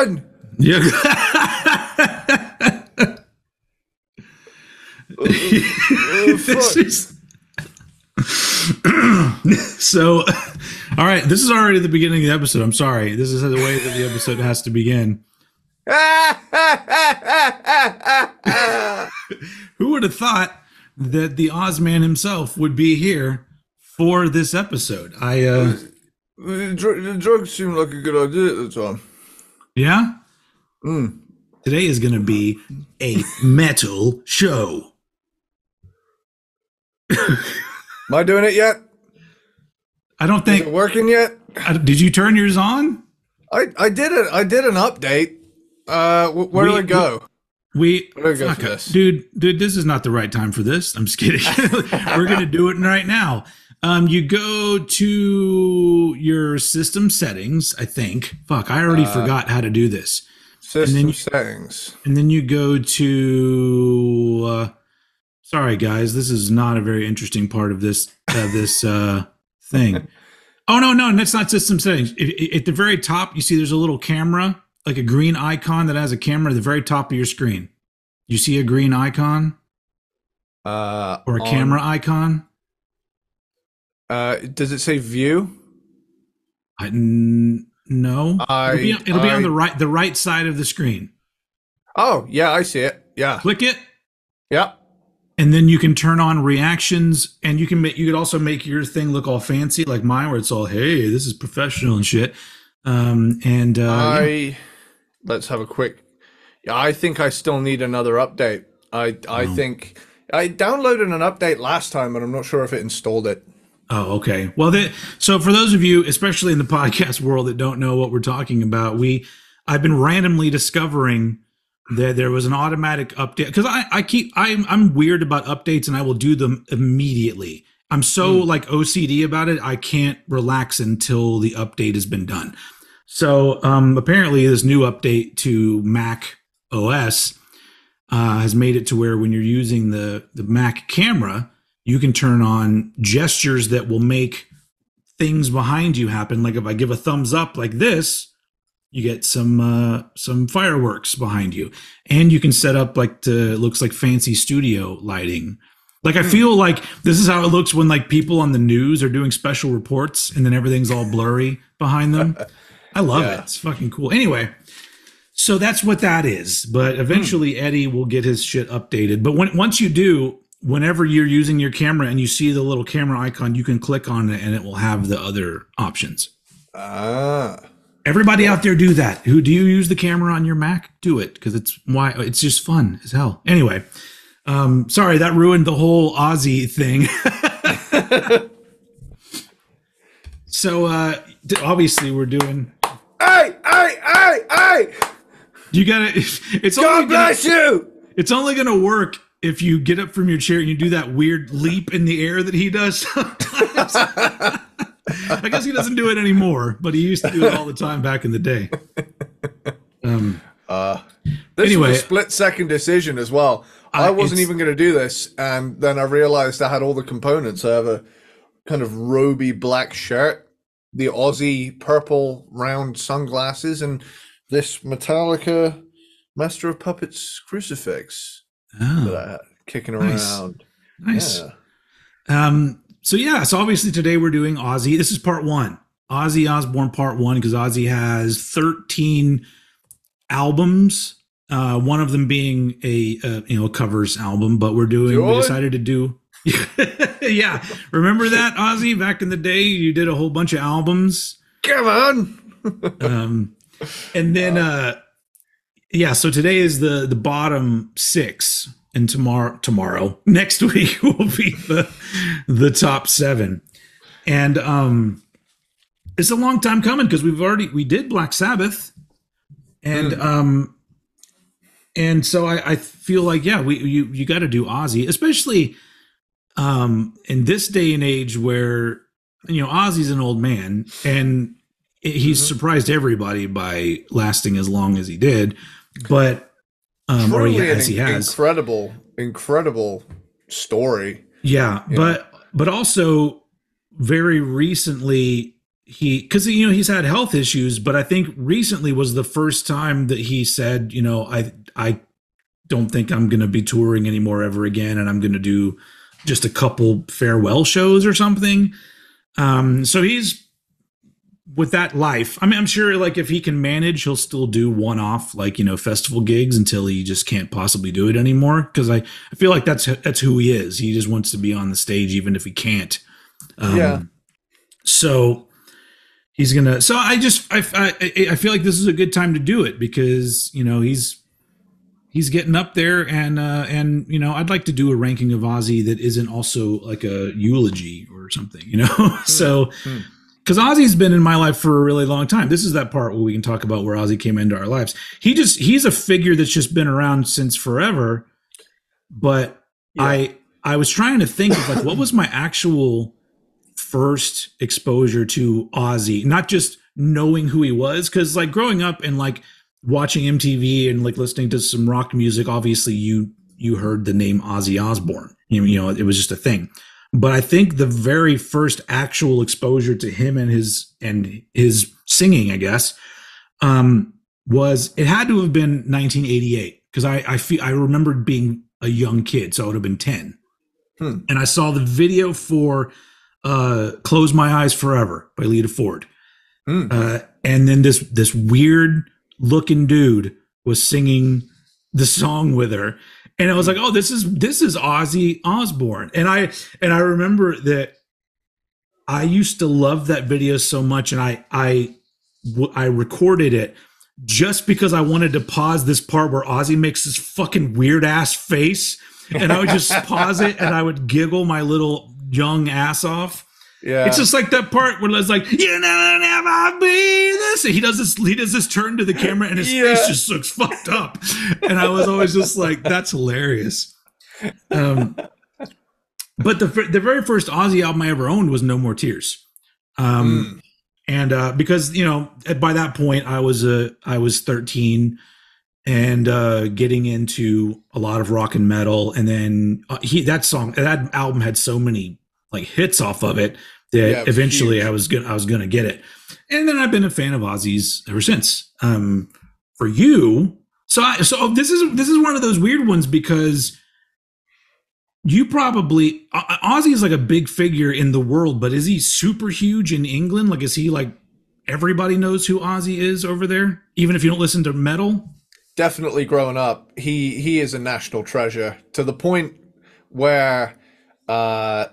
again. Yeah. This is so. All right, this is already the beginning of the episode. I'm sorry. This is the way that the episode has to begin. Who would have thought that the Ozman himself would be here for this episode? The drugs seemed like a good idea at the time. Yeah? Today is going to be a metal show. Am I doing it yet? I don't think... Is it working yet? Did you turn yours on? I did it. I did an update. Where do I go? Where do I go for this? Dude, this is not the right time for this. I'm just kidding. We're going to do it right now. You go to your system settings, I think. Fuck, I already forgot how to do this. System settings. And then you go to... sorry, guys. This is not a very interesting part of this thing. Oh, no, that's not system settings. At the very top, you see there's a little camera, like a green icon that has a camera at the very top of your screen. You see a green icon? Or a camera icon? Does it say view? No. It'll be on the right side of the screen. Oh, yeah, I see it. Yeah. Click it. Yep. And then you can turn on reactions, and you could also make your thing look all fancy like mine, where it's all, hey, this is professional and shit. Let's have a quick. I think I still need another update. I think I downloaded an update last time, but I'm not sure if it installed it. Oh, okay. Well, so for those of you, especially in the podcast world, that don't know what we're talking about, I've been randomly discovering that there was an automatic update, because I'm weird about updates, and I will do them immediately. I'm so like OCD about it. I can't relax until the update has been done. So apparently this new update to Mac OS has made it to where when you're using the Mac camera, you can turn on gestures that will make things behind you happen. Like if I give a thumbs up like this, you get some fireworks behind you, and you can set up looks like fancy studio lighting. Like I feel like this is how it looks when like people on the news are doing special reports, and then everything's all blurry behind them. I love it. It's fucking cool. Anyway, so that's what that is. But eventually Eddie will get his shit updated. But once you do, whenever you're using your camera and you see the little camera icon, you can click on it and it will have the other options. Everybody out there do that. Do you use the camera on your Mac? Do it, because it's just fun as hell. Anyway, sorry, that ruined the whole Ozzy thing. So obviously we're doing. Hey! You gotta. God bless you. It's only gonna work if you get up from your chair and you do that weird leap in the air that he does. I guess he doesn't do it anymore, but he used to do it all the time back in the day. This was a split-second decision as well. I wasn't even going to do this, and then I realized I had all the components. I have a kind of roby black shirt, the Ozzy purple round sunglasses, and this Metallica Master of Puppets crucifix that I had kicking around. Nice. Yeah. So obviously today we're doing Ozzy. This is part one. Ozzy Osbourne part one, because Ozzy has 13 albums. One of them being a covers album, but we decided to do. Yeah. Remember that, Ozzy? Back in the day, you did a whole bunch of albums. Come on. And then, so today is the bottom 6. And tomorrow, next week will be the top 7. And it's a long time coming, because we did Black Sabbath, and so I feel like you got to do Ozzy, especially in this day and age where Ozzy's an old man, and he's surprised everybody by lasting as long as he did, but. Incredible story. Yeah, but also very recently because he's had health issues, but I think recently was the first time that he said, I don't think I'm going to be touring anymore ever again, and I'm going to do just a couple farewell shows or something. So he's with that life. I mean, I'm sure like if he can manage, he'll still do one-off festival gigs until he just can't possibly do it anymore. Because I feel like that's who he is. He just wants to be on the stage even if he can't. So he's gonna. So I feel like this is a good time to do it because he's getting up there, and I'd like to do a ranking of Ozzy that isn't also like a eulogy or something, So because Ozzy's been in my life for a really long time. This is that part where we can talk about where Ozzy came into our lives. He's a figure that's just been around since forever. But I was trying to think of like what was my actual first exposure to Ozzy, not just knowing who he was, because like growing up and like watching MTV and like listening to some rock music, obviously you heard the name Ozzy Osbourne. It was just a thing. But I think the very first actual exposure to him and his singing, I guess, was it had to have been 1988 because I remembered being a young kid, so I would have been 10, and I saw the video for "Close My Eyes Forever" by Lita Ford, and then this weird looking dude was singing the song with her. And I was like, oh, this is Ozzy Osbourne. And I remember that I used to love that video so much. And I recorded it just because I wanted to pause this part where Ozzy makes this fucking weird ass face. And I would just pause it and I would giggle my little young ass off. Yeah. It's just like that part where it's like, you never be this. And he does this turn to the camera and his face just looks fucked up. And I was always just like, that's hilarious. But the very first Ozzy album I ever owned was No More Tears. And because, by that point I was 13 and getting into a lot of rock and metal. And then that album had so many like hits off of it that eventually I was gonna get it. And then I've been a fan of Ozzy's ever since. For you, so this is one of those weird ones because you probably Ozzy is like a big figure in the world, but is he super huge in England? Like, is he like everybody knows who Ozzy is over there, even if you don't listen to metal? Definitely growing up, he is a national treasure to the point where I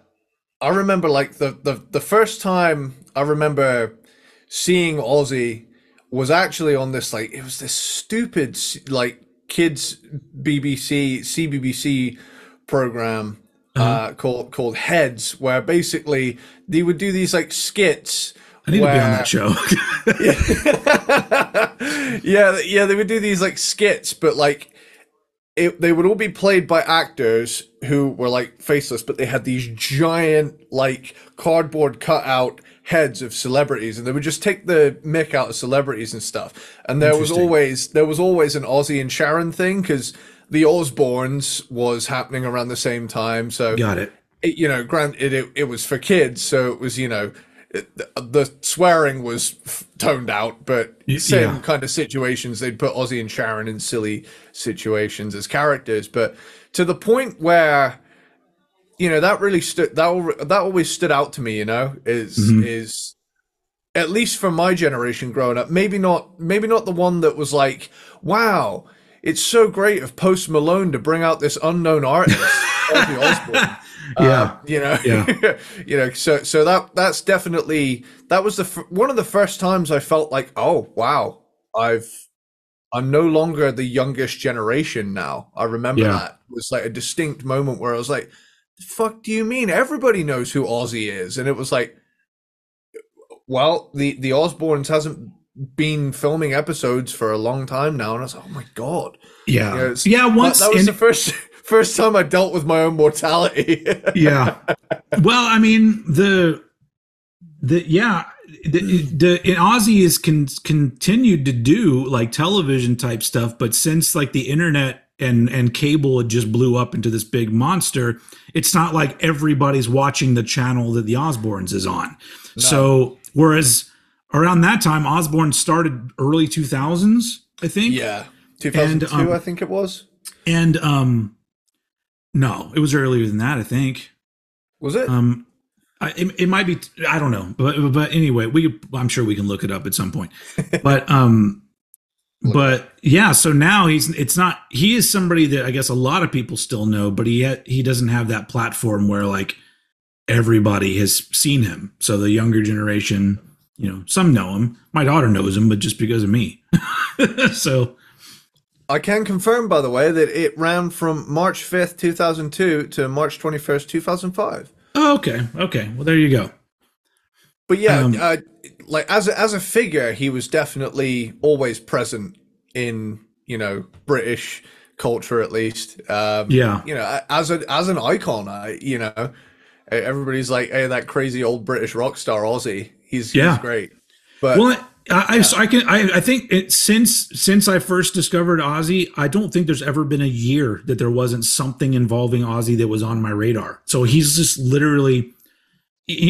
remember like the first time I remember seeing Ozzy was actually on this, like, it was this stupid like kids CBBC program called Heads, where basically they would do these like skits. I need to be on that show. yeah, they would do these like skits, but like they would all be played by actors who were like faceless, but they had these giant like cardboard cutout heads of celebrities, and they would just take the mick out of celebrities and stuff. And there was always an Ozzy and Sharon thing because the Osbournes was happening around the same time. So got it. Granted, it was for kids, so it was the swearing was toned out, but same kind of situations. They'd put Ozzy and Sharon in silly situations as characters, but to the point where that really that always stood out to me. Is at least from my generation growing up. Maybe not the one that was like, wow, it's so great of Post Malone to bring out this unknown artist, Ozzy Osbourne. So that's definitely, that was one of the first times I felt like, oh wow, I'm no longer the youngest generation now. I remember that it was like a distinct moment where I was like, the fuck do you mean everybody knows who Ozzy is? And it was like, well, the Osbournes hasn't been filming episodes for a long time now, and I was like, oh my god. Once that was the first time I dealt with my own mortality. Well, I mean, Ozzy has continued to do like television type stuff, but since like the internet and cable had just blew up into this big monster, it's not like everybody's watching the channel that the Osbournes is on. No. So whereas around that time, Osbourne started early 2000s, I think. Yeah, 2002, and, I think it was. And no, it was earlier than that, I think. Was it? It might be. I don't know, but anyway, I'm sure we can look it up at some point. But but yeah, so now he is somebody that I guess a lot of people still know, but he doesn't have that platform where like everybody has seen him. So the younger generation, you know, some know him. My daughter knows him, but just because of me. So I can confirm, by the way, that it ran from March 5th, 2002 to March 21st, 2005. Oh, okay. Okay. Well, there you go. But yeah, like as a figure, he was definitely always present in, you know, British culture, at least. Yeah. You know, as an icon, you know, everybody's like, hey, that crazy old British rock star Ozzy. He's great. But well, I think since I first discovered Ozzy, I don't think there's ever been a year that there wasn't something involving Ozzy that was on my radar. So he's just literally,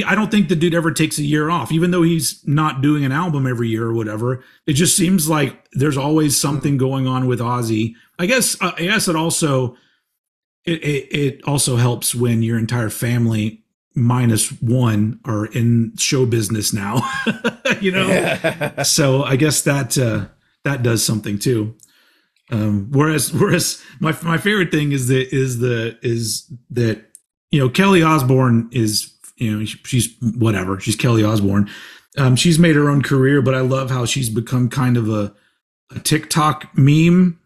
I don't think the dude ever takes a year off, even though he's not doing an album every year or whatever. It just seems like there's always something going on with Ozzy. I guess it also helps when your entire family minus one are in show business now, you know. So I guess that does something too. Whereas my favorite thing is that you know, Kelly Osbourne is, you know, she's whatever, she's Kelly Osbourne. She's made her own career, but I love how she's become kind of a TikTok meme.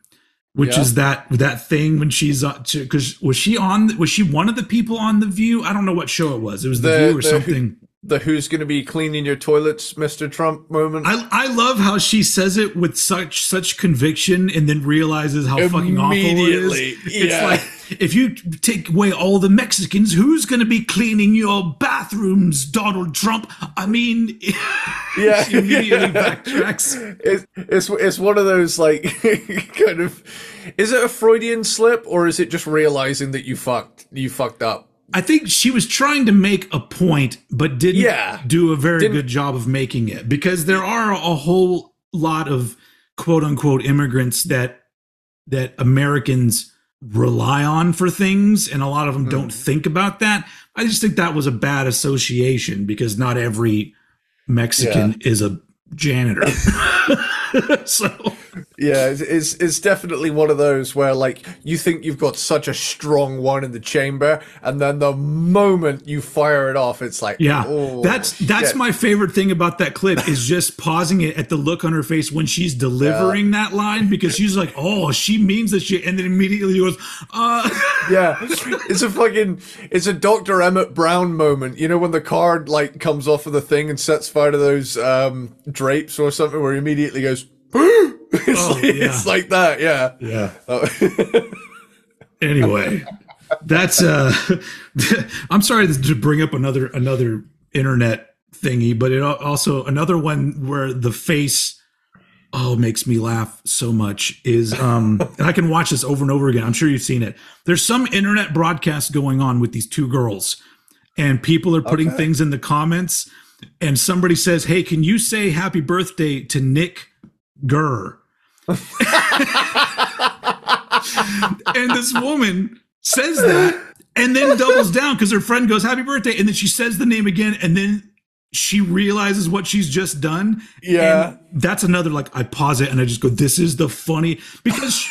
Which is that thing when she's because was she one of the people on The View? I don't know what show it was. It was The View or something. The who's going to be cleaning your toilets, Mr. Trump moment. I love how she says it with such conviction and then realizes how fucking awful it is. It's like, if you take away all the Mexicans, who's going to be cleaning your bathrooms, Donald Trump? I mean, yeah, she immediately backtracks. It's one of those like kind of. Is it a Freudian slip or is it just realizing that you fucked up? I think she was trying to make a point, but didn't do a very good job of making it, because there are a whole lot of quote unquote immigrants that Americans rely on for things, and a lot of them don't think about that. I just think that was a bad association, because not every Mexican is a janitor. So yeah, it's definitely one of those where like you think you've got such a strong one in the chamber, and then the moment you fire it off, it's like, oh, that's my favorite thing about that clip, is just pausing it at the look on her face when she's delivering that line, because she's like, oh, she means this shit, and then immediately goes, yeah, it's a Dr. Emmett Brown moment, you know, when the card like comes off of the thing and sets fire to those drapes or something, where he immediately goes, it's like that, yeah. Anyway, that's I'm sorry to bring up another internet thingy, but it also another one where the face makes me laugh so much is and I can watch this over and over again. I'm sure you've seen it. There's some internet broadcast going on with these two girls, and people are putting things in the comments, and somebody says, hey, can you say happy birthday to Nick Gurr? And this woman says that and then doubles down because her friend goes happy birthday, and then she says the name again, and then she realizes what she's just done. Yeah, and that's another, like, I pause it and I just go, this is the funny, because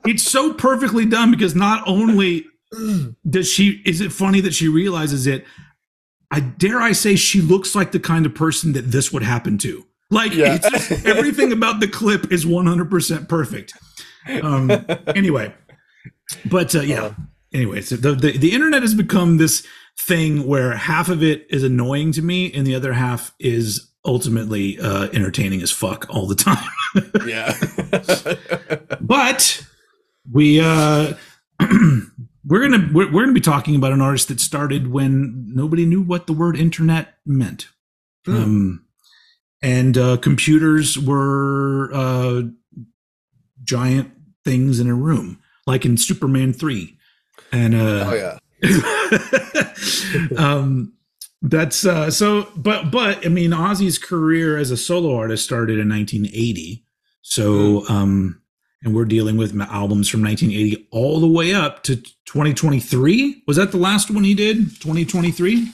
it's so perfectly done, because not only is it funny that she realizes it, I dare say she looks like the kind of person that this would happen to. Like, it's just, everything about the clip is 100% perfect. Anyway, but anyway, so the internet has become this thing where half of it is annoying to me and the other half is ultimately entertaining as fuck all the time. Yeah. But we're gonna be talking about an artist that started when nobody knew what the word internet meant. And computers were giant things in a room, like in Superman 3. And That's but I mean, Ozzy's career as a solo artist started in 1980. So and we're dealing with albums from 1980 all the way up to 2023. Was that the last one he did? 2023?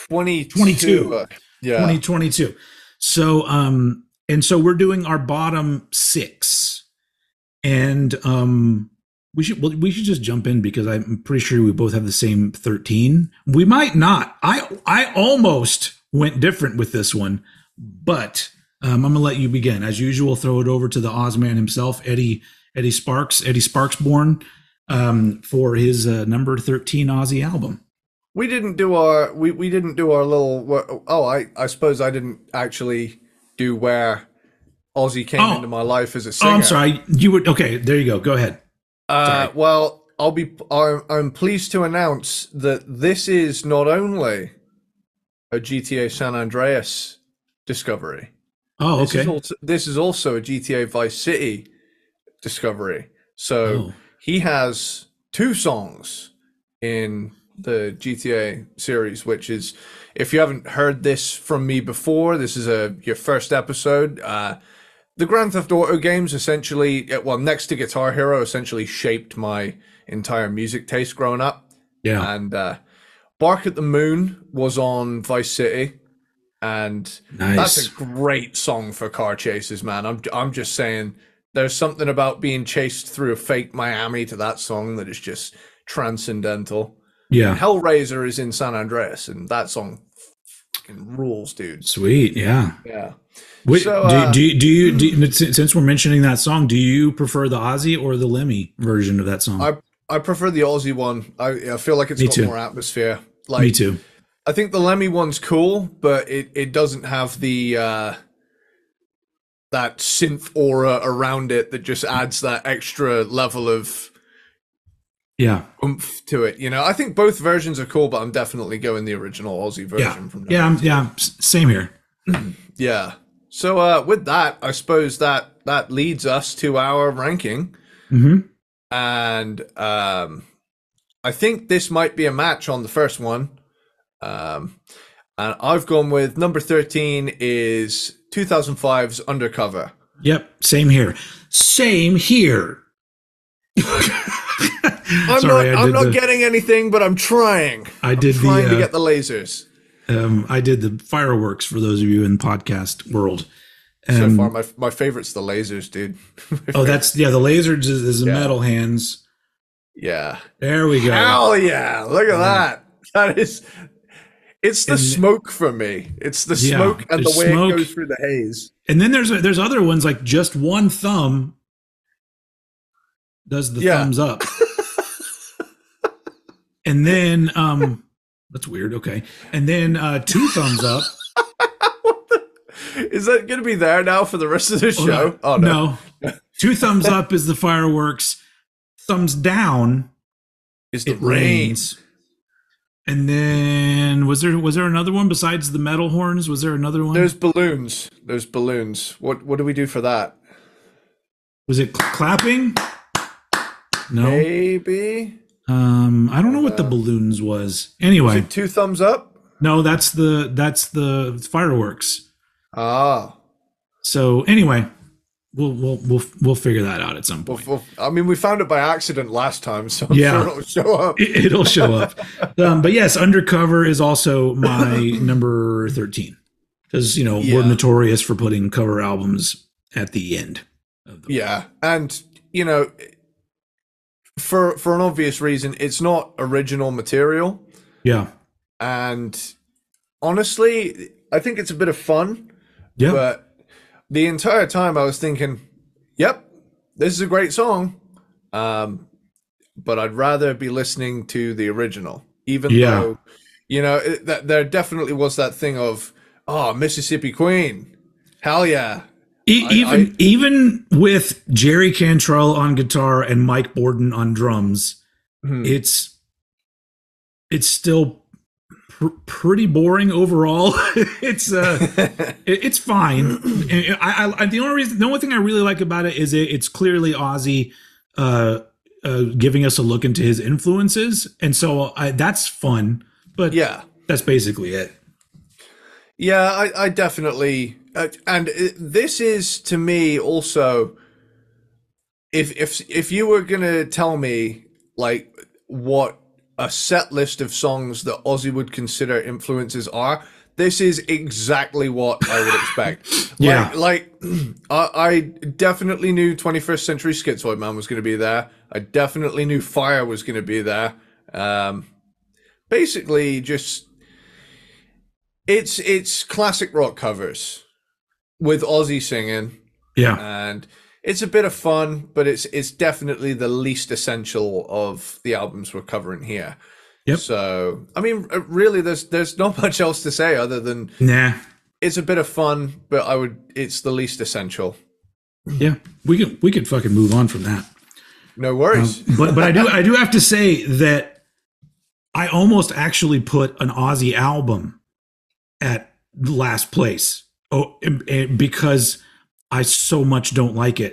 2022. Yeah. 2022. So and so we're doing our bottom 6. And we should just jump in because I'm pretty sure we both have the same 13. We might not. I almost went different with this one, but I'm gonna let you begin. As usual, throw it over to the Ozman himself, Eddie Sparxx for his number 13 Ozzy album. We didn't do our we didn't do our little. Oh, I suppose I didn't actually do where Ozzy came into my life as a singer. Oh, I'm sorry. You would okay. There you go. Go ahead. Well, I'm pleased to announce that this is not only a GTA San Andreas discovery. Oh, okay. This is also a GTA Vice City discovery. So he has 2 songs in the GTA series, which is, if you haven't heard this from me before, this is your first episode. The Grand Theft Auto games essentially, well, next to Guitar Hero, essentially shaped my entire music taste growing up. Yeah. And Bark at the Moon was on Vice City, and that's a great song for car chases, man. I'm just saying, there's something about being chased through a fake Miami to that song that is just transcendental. Yeah. And Hellraiser is in San Andreas, and that song fucking rules, dude. Sweet. Yeah. Yeah. Wait, so, do you since we're mentioning that song, do you prefer the Ozzy or the Lemmy version of that song? I prefer the Ozzy one. I feel like it's got more atmosphere. Like, me too. I think the Lemmy one's cool, but it doesn't have the that synth aura around it that just adds that extra level of oomph to it. You know, I think both versions are cool, but I'm definitely going the original Ozzy version. Same here. Yeah. So with that, I suppose that leads us to our ranking. Mm-hmm. And I think this might be a match on the first one. And I've gone with number 13 is 2005's Undercover. Yep, same here. Same here. I'm not getting anything, but I'm trying. I'm trying to get the lasers. I did the fireworks for those of you in podcast world. So far, my favorite's the lasers, dude. The lasers is the metal hands. Yeah. There we go. Hell yeah. Look at that. That is, it's the smoke for me. It's the smoke and the way it goes through the haze. And then there's other ones, like just one thumb does the thumbs up. And then, that's weird. Okay. And then 2 thumbs up. Is that going to be there now for the rest of the show? Oh, no. 2 thumbs up is the fireworks. Thumbs down is the rains. And then was there another one besides the metal horns? Was there another one? There's balloons. What do we do for that? Was it clapping? No. Maybe. I don't know what the balloons was. Anyway, was it 2 thumbs up? No, that's the fireworks. Ah. So anyway, we'll figure that out at some point. I mean, we found it by accident last time, so I'm sure it'll show up. It'll show up. But yes, Undercover is also my number 13 because we're notorious for putting cover albums at the end. And for an obvious reason, it's not original material. Yeah. And honestly, I think it's a bit of fun. Yeah. But the entire time I was thinking, yep, this is a great song. But I'd rather be listening to the original, even though, there definitely was that thing of, Mississippi Queen. Hell yeah. Even with Jerry Cantrell on guitar and Mike Borden on drums, it's still pretty boring overall. It's fine. The only thing I really like about it is it's clearly Ozzy giving us a look into his influences, and so that's fun. But that's basically it. Yeah, I definitely, and this is to me also. If you were gonna tell me like what a set list of songs that Ozzy would consider influences are, this is exactly what I would expect. Yeah. I definitely knew 21st Century Schizoid Man was going to be there. I definitely knew Fire was going to be there. Um, Basically, just it's classic rock covers with Ozzy singing, Yeah. and it's a bit of fun, but it's definitely the least essential of the albums we're covering here. Yep. So, I mean, really, there's not much else to say other than Nah. it's a bit of fun, but it's the least essential. Yeah. We could fucking move on from that. No worries. But I do have to say that I almost actually put an Ozzy album at last place. Oh, because I so much don't like it.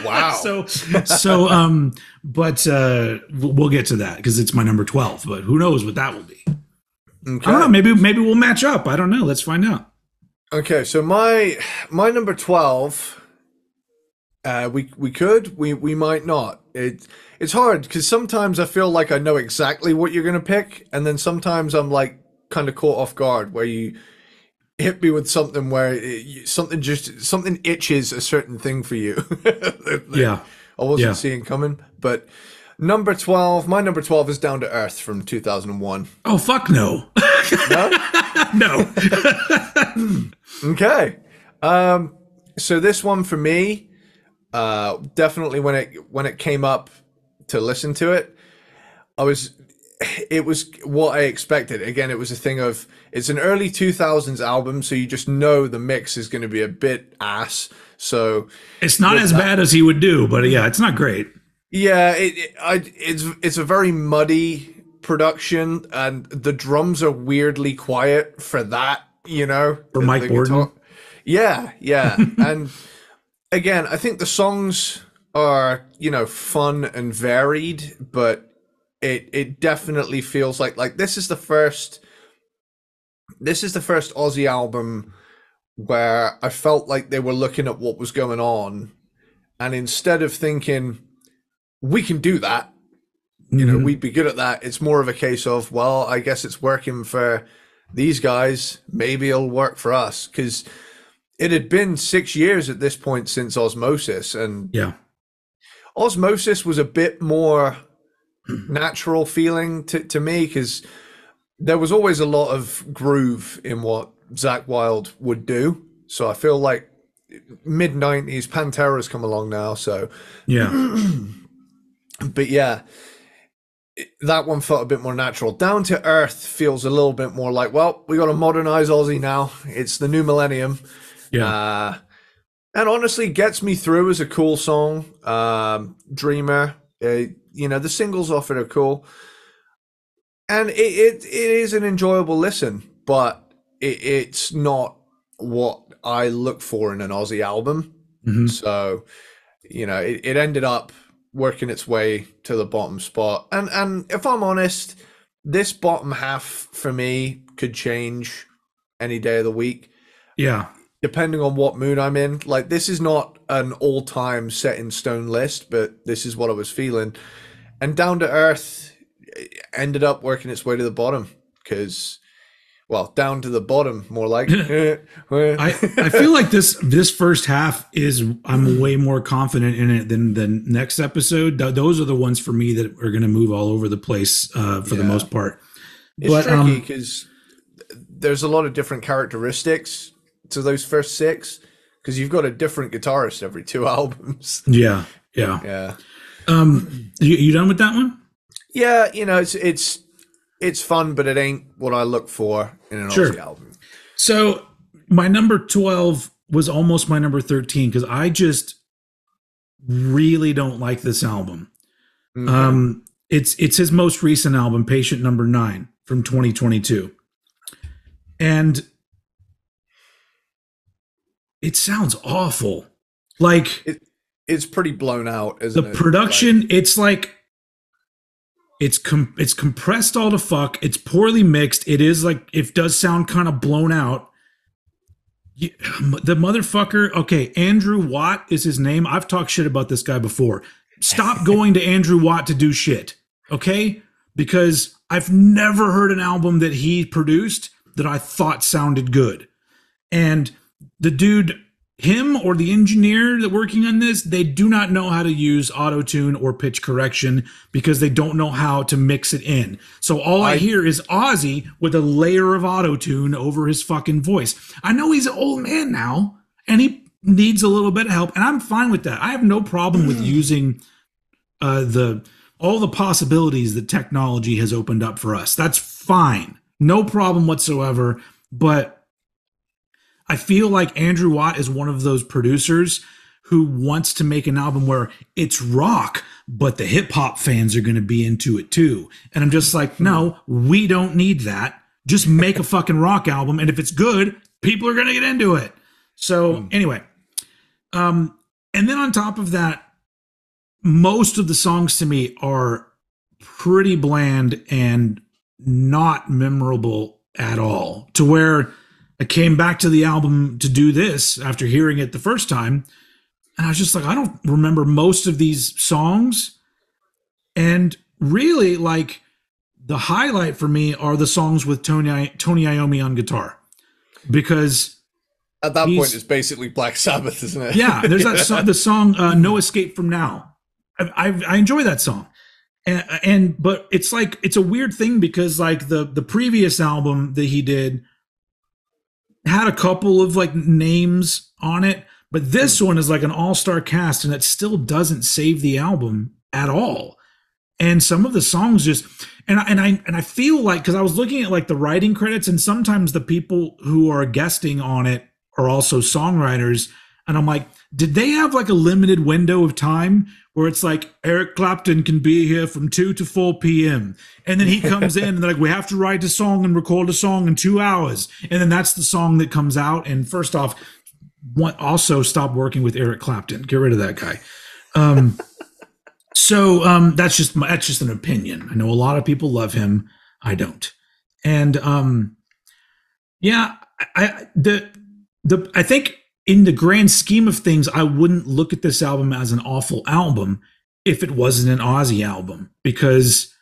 Wow. But we'll get to that because it's my number 12. But who knows what that will be? Okay. I don't know. Maybe we'll match up. I don't know. Let's find out. Okay. So my number 12. We might not. It's hard because sometimes I feel like I know exactly what you're gonna pick, and then sometimes I'm like kind of caught off guard where you hit me with something where something itches a certain thing for you. Yeah, I wasn't seeing coming. But number 12, my number 12 is Down to Earth from 2001. Oh fuck no, no. no. Okay. So this one for me. Definitely when it came up to listen to it, it was what I expected. Again, it was a thing of, it's an early 2000s album, so you just know the mix is going to be a bit ass. So it's not as bad as he would do, but yeah, it's not great. Yeah, it's a very muddy production, and the drums are weirdly quiet for that, For Mike Bordin. Yeah, and again, I think the songs are, fun and varied, but it definitely feels like this is the first Ozzy album where I felt like they were looking at what was going on, and instead of thinking we can do that, we'd be good at that, it's more of a case of, well, I guess it's working for these guys, maybe it'll work for us, because it had been 6 years at this point since Osmosis, and Osmosis was a bit more natural feeling to me, because there was always a lot of groove in what Zakk Wylde would do. So I feel like mid-90s, Pantera's come along now, so but yeah, that one felt a bit more natural. Down to Earth feels a little bit more like, well, we got to modernize Ozzy now, it's the new millennium. And honestly, Gets Me Through is a cool song. Dreamer, the singles off it are cool, and it is an enjoyable listen, but it's not what I look for in an Ozzy album. So, it ended up working its way to the bottom spot. And if I'm honest, this bottom half for me could change any day of the week. Yeah. Depending on what mood I'm in. Like, this is not an all-time set in stone list, but this is what I was feeling. And Down to Earth ended up working its way to the bottom because, well, down to the bottom, more like. I feel like this first half is, I'm way more confident in it than the next episode. Those are the ones for me that are going to move all over the place for the most part. It's tricky because there's a lot of different characteristics to those first six, because you've got a different guitarist every two albums. Yeah. You done with that one? Yeah, it's fun, but it ain't what I look for in an Ozzy album. So my number 12 was almost my number 13 because I just really don't like this album. Okay. It's his most recent album, Patient Number 9 from 2022. And it sounds awful. Like, it's pretty blown out, isn't it? The production, it's like It's compressed all to fuck. It's poorly mixed. It is like it does sound kind of blown out. The motherfucker. Okay, Andrew Watt is his name. I've talked shit about this guy before. Stop going to Andrew Watt to do shit. Okay, because I've never heard an album that he produced that I thought sounded good. And the dude, him or the engineer that working on this, they do not know how to use auto-tune or pitch correction because they don't know how to mix it in. So all I hear is Ozzy with a layer of auto-tune over his fucking voice. I know he's an old man now and he needs a little bit of help, and I'm fine with that. I have no problem with using all the possibilities that technology has opened up for us. That's fine. No problem whatsoever. But I feel like Andrew Watt is one of those producers who wants to make an album where it's rock, but the hip hop fans are going to be into it too. And I'm just like, no, we don't need that. Just make a fucking rock album. And if it's good, people are going to get into it. So anyway, and then on top of that, most of the songs to me are pretty bland and not memorable at all, to where I came back to the album to do this after hearing it the first time, and I was just like, I don't remember most of these songs. And really, like, the highlight for me are the songs with Tony Iommi on guitar, because at that point it's basically Black Sabbath, isn't it? Yeah, there's that song, the song No Escape From Now. I enjoy that song, but it's like, it's a weird thing because like the previous album that he did had a couple of like names on it, but this one is like an all-star cast, and it still doesn't save the album at all. And some of the songs just, and I feel like, because I was looking at like the writing credits, and sometimes the people who are guesting on it are also songwriters, and I'm like, did they have like a limited window of time where it's like Eric Clapton can be here from 2 to 4 p.m. and then he comes in and they're like, we have to write a song and record a song in 2 hours, and then that's the song that comes out. And first off, also stop working with Eric Clapton. Get rid of that guy. So that's just an opinion. I know a lot of people love him. I don't. And yeah, I think in the grand scheme of things, I wouldn't look at this album as an awful album if it wasn't an Ozzy album, because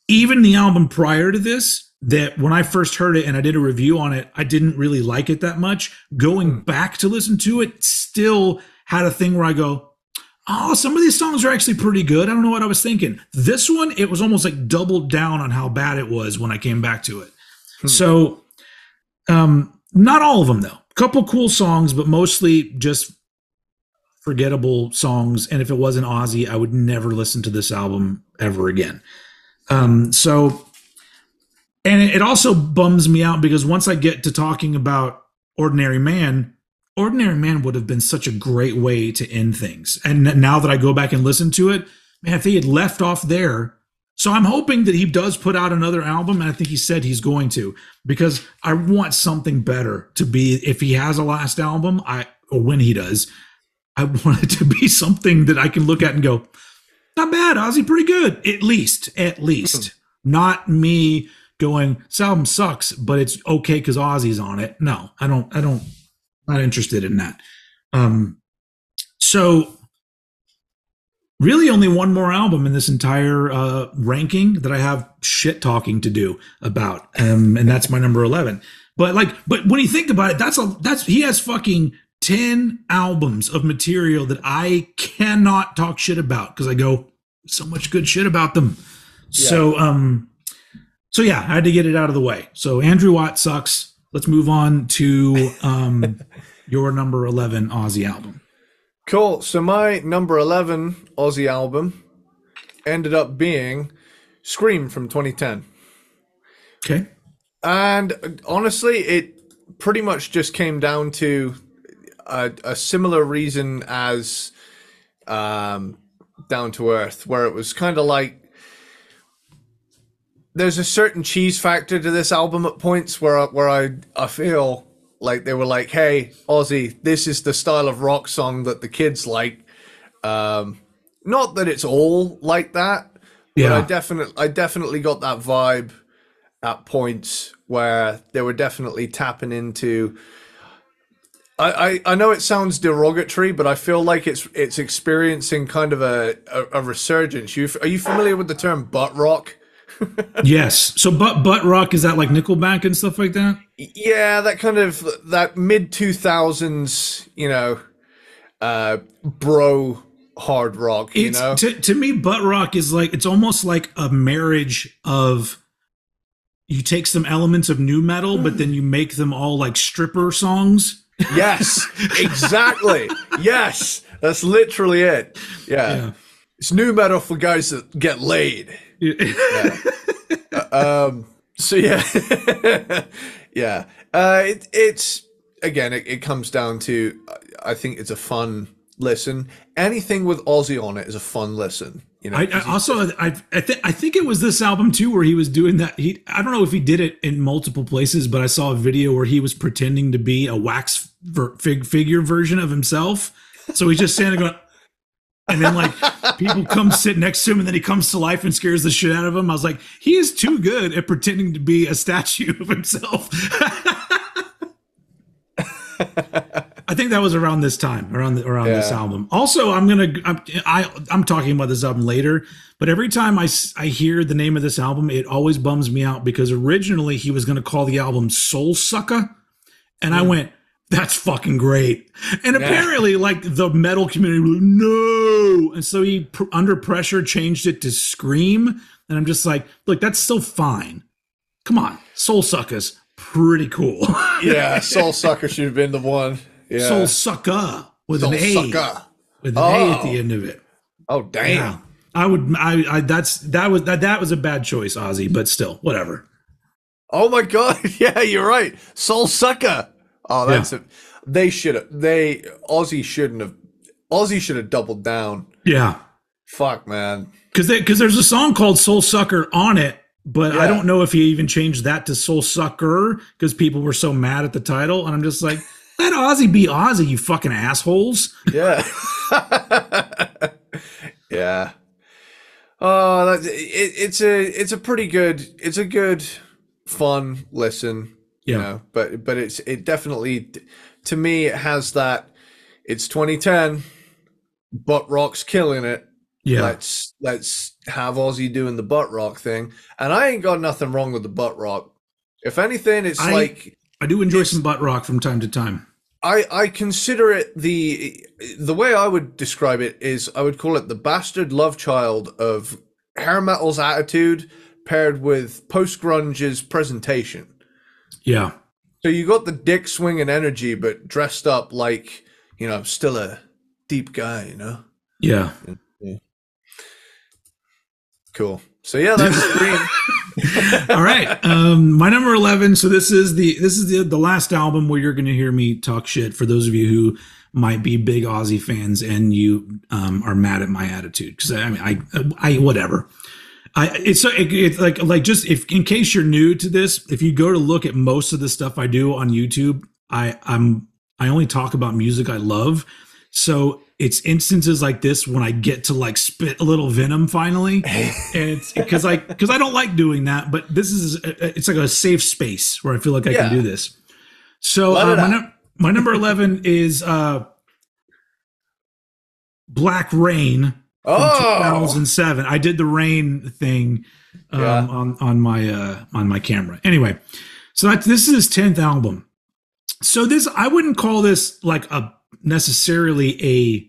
even the album prior to this, that when I first heard it and I did a review on it, I didn't really like it that much. Going back to listen to it, still had a thing where I go, oh, some of these songs are actually pretty good. I don't know what I was thinking. This one, it was almost like doubled down on how bad it was when I came back to it. So, not all of them though. Couple cool songs, but mostly just forgettable songs. And if it wasn't Ozzy, I would never listen to this album ever again. So, and it also bums me out because once I get to talking about Ordinary Man would have been such a great way to end things. And now that I go back and listen to it, man, if he had left off there. So I'm hoping that he does put out another album, and I think he said he's going to, because I want something better to be, if he has a last album, or when he does, I want it to be something that I can look at and go, not bad, Ozzy, pretty good. At least. Not me going, this album sucks, but it's okay because Ozzy's on it. No, I don't, not interested in that. So really only one more album in this entire ranking that I have shit talking to do about. And that's my number 11. But when you think about it, he has fucking 10 albums of material that I cannot talk shit about because I go, so much good shit about them. Yeah. So yeah, I had to get it out of the way. So Andrew Watt sucks. Let's move on to your number 11 Ozzy album. Cool. So my number 11 Ozzy album ended up being Scream from 2010. Okay. And honestly, it pretty much just came down to a similar reason as Down to Earth, where it was kind of like, there's a certain cheese factor to this album at points where I feel like they were like, hey, Ozzy, this is the style of rock song that the kids like. Not that it's all like that, But Yeah. I definitely got that vibe at points where they were definitely tapping into. I know it sounds derogatory, but I feel like it's experiencing kind of a resurgence. Are you familiar with the term butt rock? Yes. So butt rock, is that like Nickelback and stuff like that? Yeah, that kind of that mid 2000s, bro hard rock, It's to me, butt rock is like, it's almost like a marriage of, you take some elements of new metal, but then you make them all like stripper songs. Yes, exactly. Yes, that's literally it. Yeah. It's new metal for guys that get laid. Yeah. So yeah, yeah. It's again, it comes down to, I think it's a fun listen. Anything with Ozzy on it is a fun listen. I think it was this album too where he was doing that. I don't know if he did it in multiple places, but I saw a video where he was pretending to be a wax figure version of himself. So he's just standing going, and then like people come sit next to him, and then he comes to life and scares the shit out of them. I was like, he is too good at pretending to be a statue of himself. I think that was around this time, around this album. Also, I'm talking about this album later, but every time I hear the name of this album, it always bums me out, because originally he was going to call the album Soul Sucka, and I went, that's fucking great. And apparently, like, the metal community was like, no, and so he under pressure changed it to Scream, and I'm just like, look, that's still fine. Come on, Soul Sucka's pretty cool. Yeah, Soul Sucker should have been the one. Yeah. Soul Sucka with an A. With an A at the end of it. Oh damn. Yeah. That was a bad choice, Ozzy, but still, whatever. Oh my god, yeah, you're right. Soul Sucker. Oh, that's it. Ozzy should have doubled down. Yeah. Fuck, man. Because there's a song called Soul Sucker on it, but I don't know if he even changed that to Soul Sucker because people were so mad at the title, and I'm just like, let Ozzy be Ozzy, you fucking assholes. Yeah. Yeah. Oh, it's a pretty good, it's a good, fun listen. Yeah. But it definitely, to me, it has that. It's 2010, butt rock's killing it. Yeah. Let's have Ozzy doing the butt rock thing, and I ain't got nothing wrong with the butt rock. If anything, it's I do enjoy some butt rock from time to time. I consider it the way I would describe it is I would call it the bastard love child of hair metal's attitude paired with post grunge's presentation. Yeah. So you got the dick swinging energy, but dressed up like, still a deep guy, Yeah. Yeah. Cool. So yeah, that's Scream. All right. My number 11. So this is the last album where you're going to hear me talk shit for those of you who might be big Ozzy fans and you are mad at my attitude. Cause I whatever. It's like just if in case you're new to this, if you go to look at most of the stuff I do on YouTube, I only talk about music I love. So it's instances like this when I get to like spit a little venom finally, and it's because I don't like doing that. But this is it's like a safe space where I feel like I can do this. So my number 11 is Black Rain from 2007. I did the Rain thing on my camera. Anyway, so this is his 10th album. So this, I wouldn't call this like necessarily a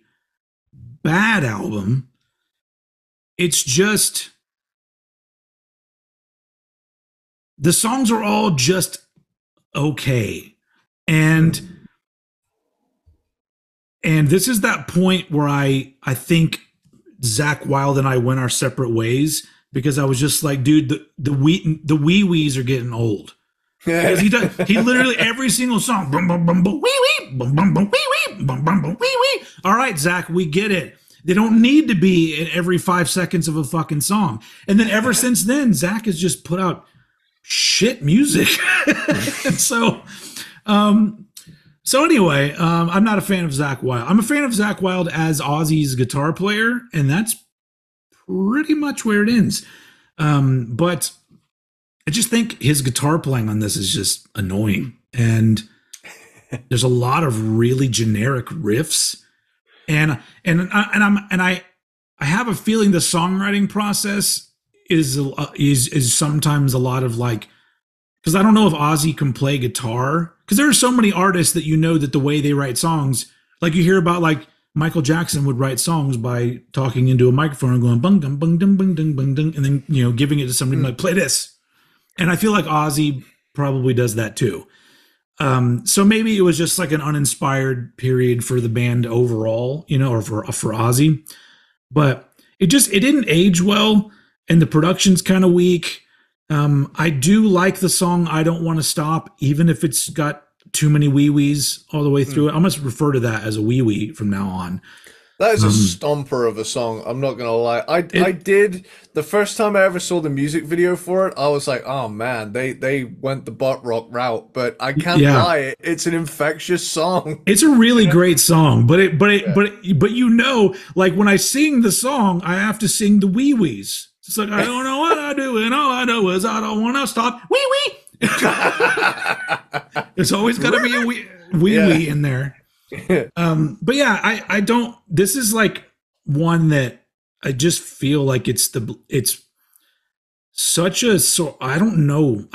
bad album. It's just the songs are all just okay. And this is that point where I think Zakk Wylde and I went our separate ways, because I was just like, dude, the wee wees are getting old. Because he literally every single song, bum bum bum bum wee wee, bum bum bum wee wee, bum bum bum wee wee. All right, Zakk, we get it. They don't need to be in every 5 seconds of a fucking song. And then ever since then, Zakk has just put out shit music. So anyway, I'm not a fan of Zakk Wylde. I'm a fan of Zakk Wylde as Ozzy's guitar player, and that's pretty much where it ends. But I just think his guitar playing on this is just annoying, and there's a lot of really generic riffs, and I have a feeling the songwriting process is sometimes a lot of like, because I don't know if Ozzy can play guitar, because there are so many artists that you know that the way they write songs, like you hear about like Michael Jackson would write songs by talking into a microphone and going bung dum bung dum bung dum bung dum, and then giving it to somebody like play this. And I feel like Ozzy probably does that too. So maybe it was just like an uninspired period for the band overall, or for Ozzy. But it didn't age well, and the production's kind of weak. I do like the song "I Don't Want to Stop," even if it's got too many wee-wees all the way through it. I'm going to refer to that as a wee-wee from now on. That is a stomper of a song. I'm not going to lie. I did, the first time I ever saw the music video for it, I was like, oh man, they went the butt rock route, but I can't lie. It's an infectious song. It's a really great song, but like when I sing the song, I have to sing the wee-wees. It's like, I don't know what I do, and all I know is I don't want to stop. Wee-wee! There's always got to be a wee-wee in there. But yeah, I don't, this is like one that I just feel like it's such a, so I don't know.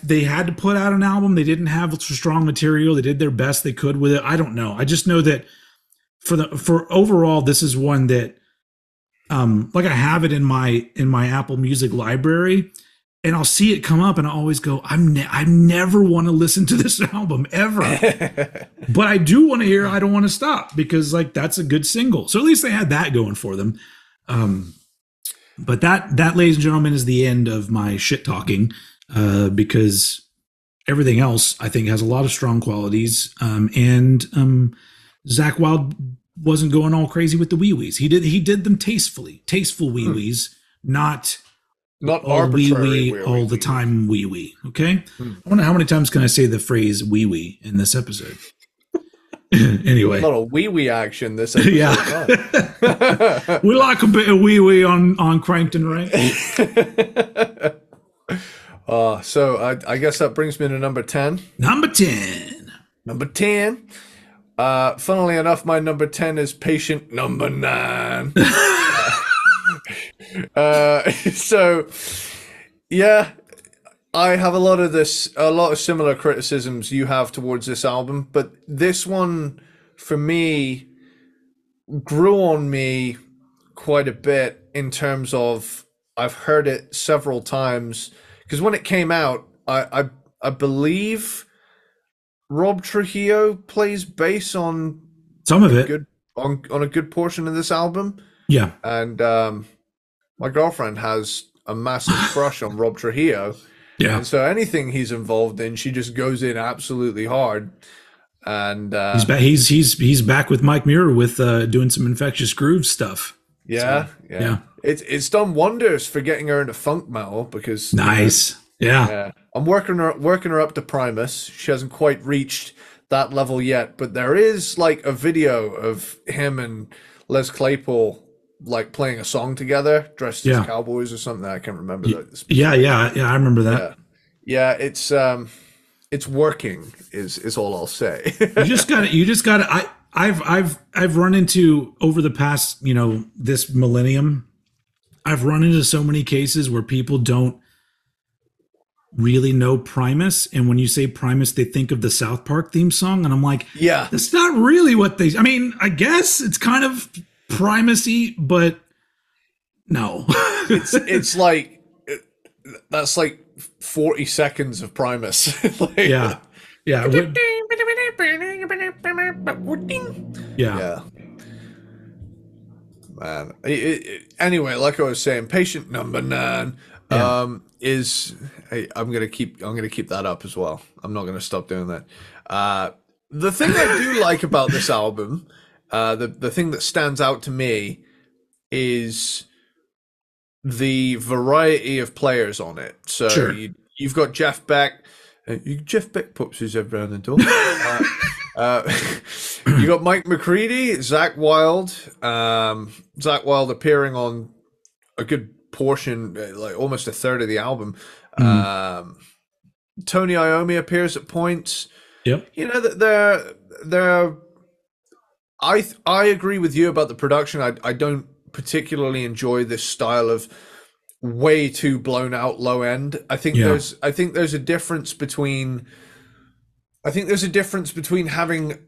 They had to put out an album. They didn't have strong material. They did their best they could with it. I don't know. I just know that for overall, this is one that, like I have it in my Apple Music library, and I'll see it come up and I always go, I never want to listen to this album ever. But I do want to hear I Don't Want to Stop, because like that's a good single. So at least they had that going for them. But that, ladies and gentlemen, is the end of my shit talking, because everything else I think has a lot of strong qualities. And Zakk Wylde wasn't going all crazy with the wee-wees. He did them tasteful wee-wees, not all wee-wee all the time wee-wee. Okay? I wonder how many times can I say the phrase wee-wee in this episode? Anyway. A lot of wee-wee action this episode. Yeah. We like a bit of wee-wee on Crankton, right? So I guess that brings me to number 10. Number 10. Funnily enough, my number 10 is Patient Number 9. So yeah, I have a lot of similar criticisms you have towards this album, but this one for me grew on me quite a bit in terms of I've heard it several times, because when it came out, I believe Rob Trujillo plays bass on some of it, on a good portion of this album. Yeah, and my girlfriend has a massive crush on Rob Trujillo. Yeah, and so anything he's involved in, she just goes in absolutely hard. And he's back with Mike Muir with doing some Infectious Groove stuff. Yeah. It's done wonders for getting her into funk metal, because nice. Yeah. I'm working her up to Primus. She hasn't quite reached that level yet, but there is like a video of him and Les Claypool like playing a song together, dressed as cowboys or something. I can't remember that. Yeah, I remember that. Yeah, it's working is all I'll say. You just got to I've run into, over the past, this millennium, I've run into so many cases where people don't really know Primus, and when you say Primus, they think of the South Park theme song, and I'm like, yeah, that's not really what I mean, I guess it's kind of Primacy, but no. it's like that's like 40 seconds of Primus. Like, yeah. Yeah. Man. Anyway, like I was saying, Patient Number 9 is I'm gonna keep that up as well. I'm not gonna stop doing that. The thing I do like about this album, the thing that stands out to me, is the variety of players on it. So sure. You've got Jeff Beck. Jeff Beck pops his head around the door. You got Mike McCready, Zakk Wylde. Zakk Wylde appearing on a good portion, like almost a third of the album. Mm. Tony Iommi appears at points. Yep. You know that they're. I agree with you about the production. I don't particularly enjoy this style of way too blown out low end. I think there's a difference between having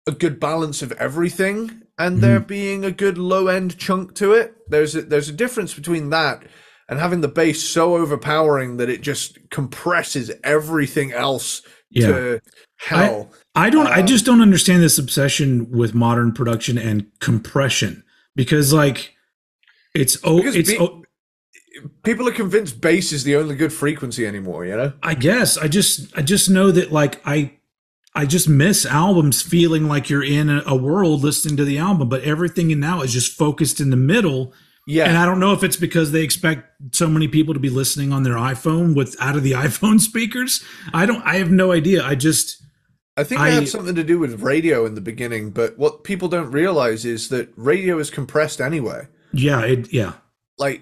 a good balance of everything and there being a good low end chunk to it. There's a difference between that and having the bass so overpowering that it just compresses everything else to hell. I just don't understand this obsession with modern production and compression, because like people are convinced bass is the only good frequency anymore, you know? I guess I just know that like I just miss albums feeling like you're in a world listening to the album, but everything in now is just focused in the middle. Yeah. And I don't know if it's because they expect so many people to be listening on their iPhone out of the iPhone speakers. I have no idea. I think it had something to do with radio in the beginning, but what people don't realize is that radio is compressed anyway. Yeah. Like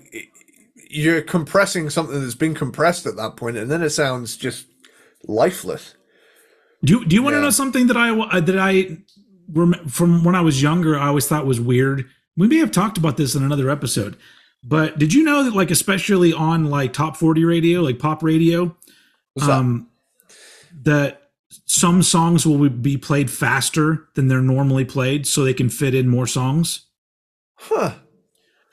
you're compressing something that's been compressed at that point, and then it sounds just lifeless. Do you want to know something that I from when I was younger, I always thought was weird? We may have talked about this in another episode, but did you know that like especially on like top 40 radio, like pop radio, that some songs will be played faster than they're normally played so they can fit in more songs? Huh.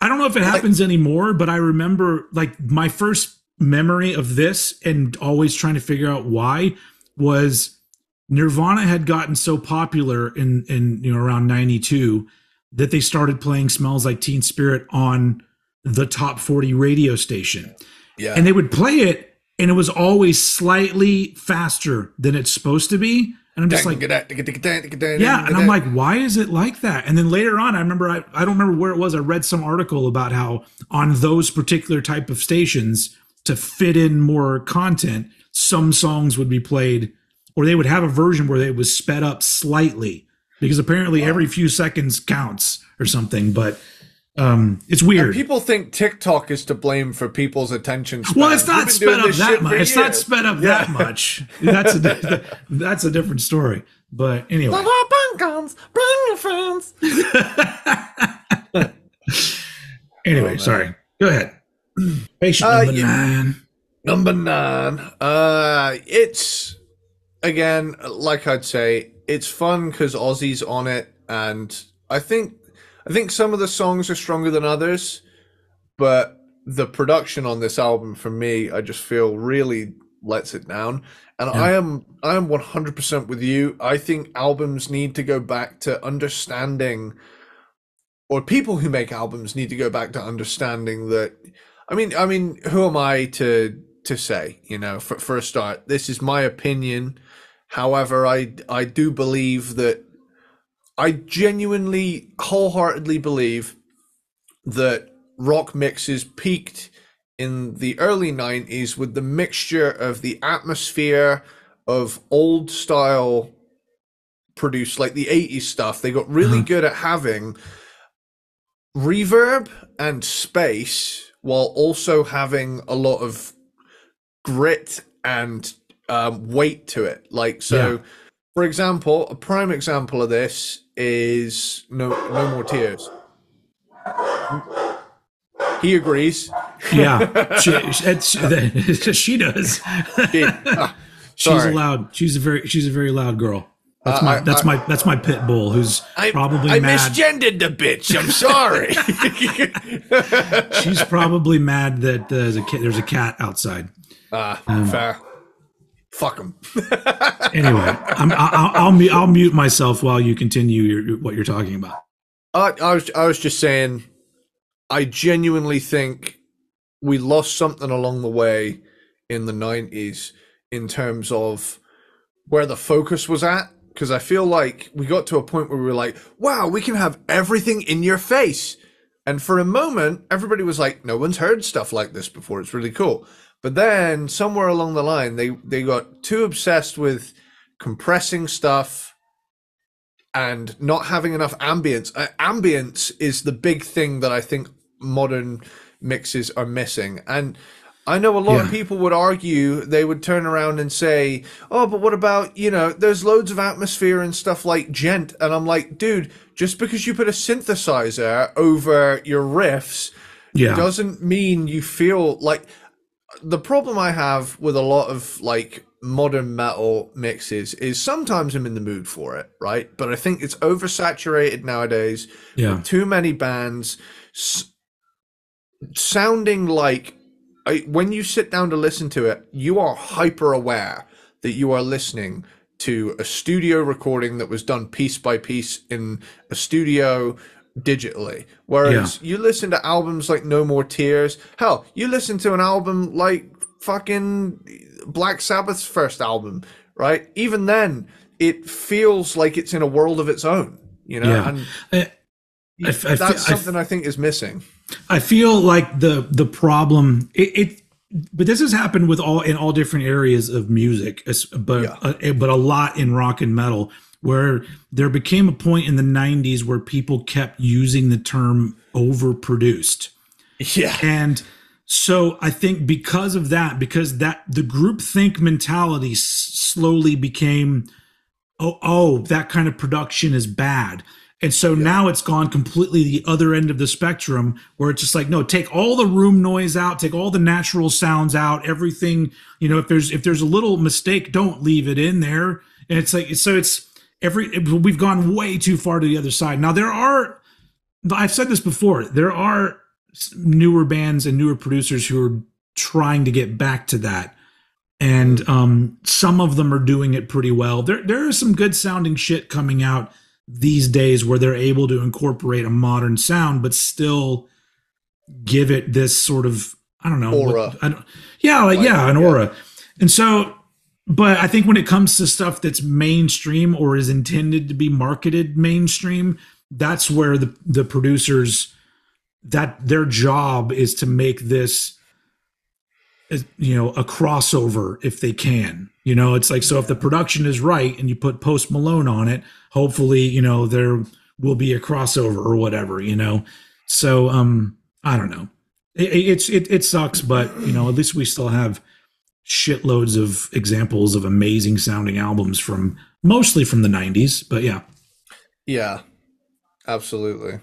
I don't know if it happens anymore, but I remember like my first memory of this and always trying to figure out why was Nirvana had gotten so popular in around 92 that they started playing Smells Like Teen Spirit on the top 40 radio station. Yeah. And they would play it and it was always slightly faster than it's supposed to be. And I'm just like, yeah. And I'm like, why is it like that? And then later on, I remember, I don't remember where it was. I read some article about how on those particular type of stations to fit in more content, some songs would be played, or they would have a version where it was sped up slightly because apparently every few seconds counts or something. But it's weird. And people think TikTok is to blame for people's attention span. Well, it's not sped up that much. It's not sped up that much. That's a different story. But anyway. Bring your friends. Anyway, sorry. Go ahead. Patient number 9. Number 9. It's, again, like I'd say, it's fun because Ozzy's on it, and I think some of the songs are stronger than others, but the production on this album, for me, I just feel really lets it down. And I am 100% with you. I think albums need to go back to understanding, or people who make albums need to go back to understanding that. I mean, who am I to say? You know, for a start, this is my opinion. However, I do believe that. I genuinely, wholeheartedly believe that rock mixes peaked in the early 90s with the mixture of the atmosphere of old style produced, like the 80s stuff. They got really good at having reverb and space while also having a lot of grit and weight to it. Like, so... Yeah. For example, a prime example of this is No More Tears. He agrees. Yeah, she does. She's loud. She's a very loud girl. That's my pit bull, who's probably mad. I misgendered the bitch. I'm sorry. She's probably mad that there's a cat outside. Fair. Fuck them. Anyway, I'll mute myself while you continue what you're talking about. I was just saying, I genuinely think we lost something along the way in the 90s in terms of where the focus was at. Because I feel like we got to a point where we were like, wow, we can have everything in your face. And for a moment, everybody was like, no one's heard stuff like this before. It's really cool. But then somewhere along the line, they got too obsessed with compressing stuff and not having enough ambience. Ambience is the big thing that I think modern mixes are missing. And I know a lot of people would argue, they would turn around and say, oh, but what about, there's loads of atmosphere and stuff like djent. And I'm like, dude, just because you put a synthesizer over your riffs doesn't mean you feel like. The problem I have with a lot of like modern metal mixes is sometimes I'm in the mood for it, right? But I think it's oversaturated nowadays with too many bands sounding like, when you sit down to listen to it, you are hyper aware that you are listening to a studio recording that was done piece by piece in a studio digitally. Whereas you listen to albums like No More Tears, hell, you listen to an album like fucking Black Sabbath's first album, right? Even then, it feels like it's in a world of its own, and that's something I think is missing. I feel like the problem but this has happened with in all different areas of music, but a lot in rock and metal, where there became a point in the 90s where people kept using the term overproduced. Yeah. And so I think because of that, the groupthink mentality slowly became, oh, that kind of production is bad. And so now it's gone completely the other end of the spectrum, where it's just like, no, take all the room noise out, take all the natural sounds out, everything, if there's a little mistake, don't leave it in there. And it's like, so we've gone way too far to the other side. Now I've said this before, there are newer bands and newer producers who are trying to get back to that. And some of them are doing it pretty well. There is some good sounding shit coming out these days where they're able to incorporate a modern sound, but still give it this sort of, I don't know, aura. An aura. And so, but I think when it comes to stuff that's mainstream or is intended to be marketed mainstream, that's where the producers, that their job is to make this, a crossover if they can. It's like, so if the production is right and you put Post Malone on it, hopefully, there will be a crossover or whatever, So I don't know. It sucks, but at least we still have shitloads of examples of amazing sounding albums mostly from the 90s, but yeah. Yeah, absolutely.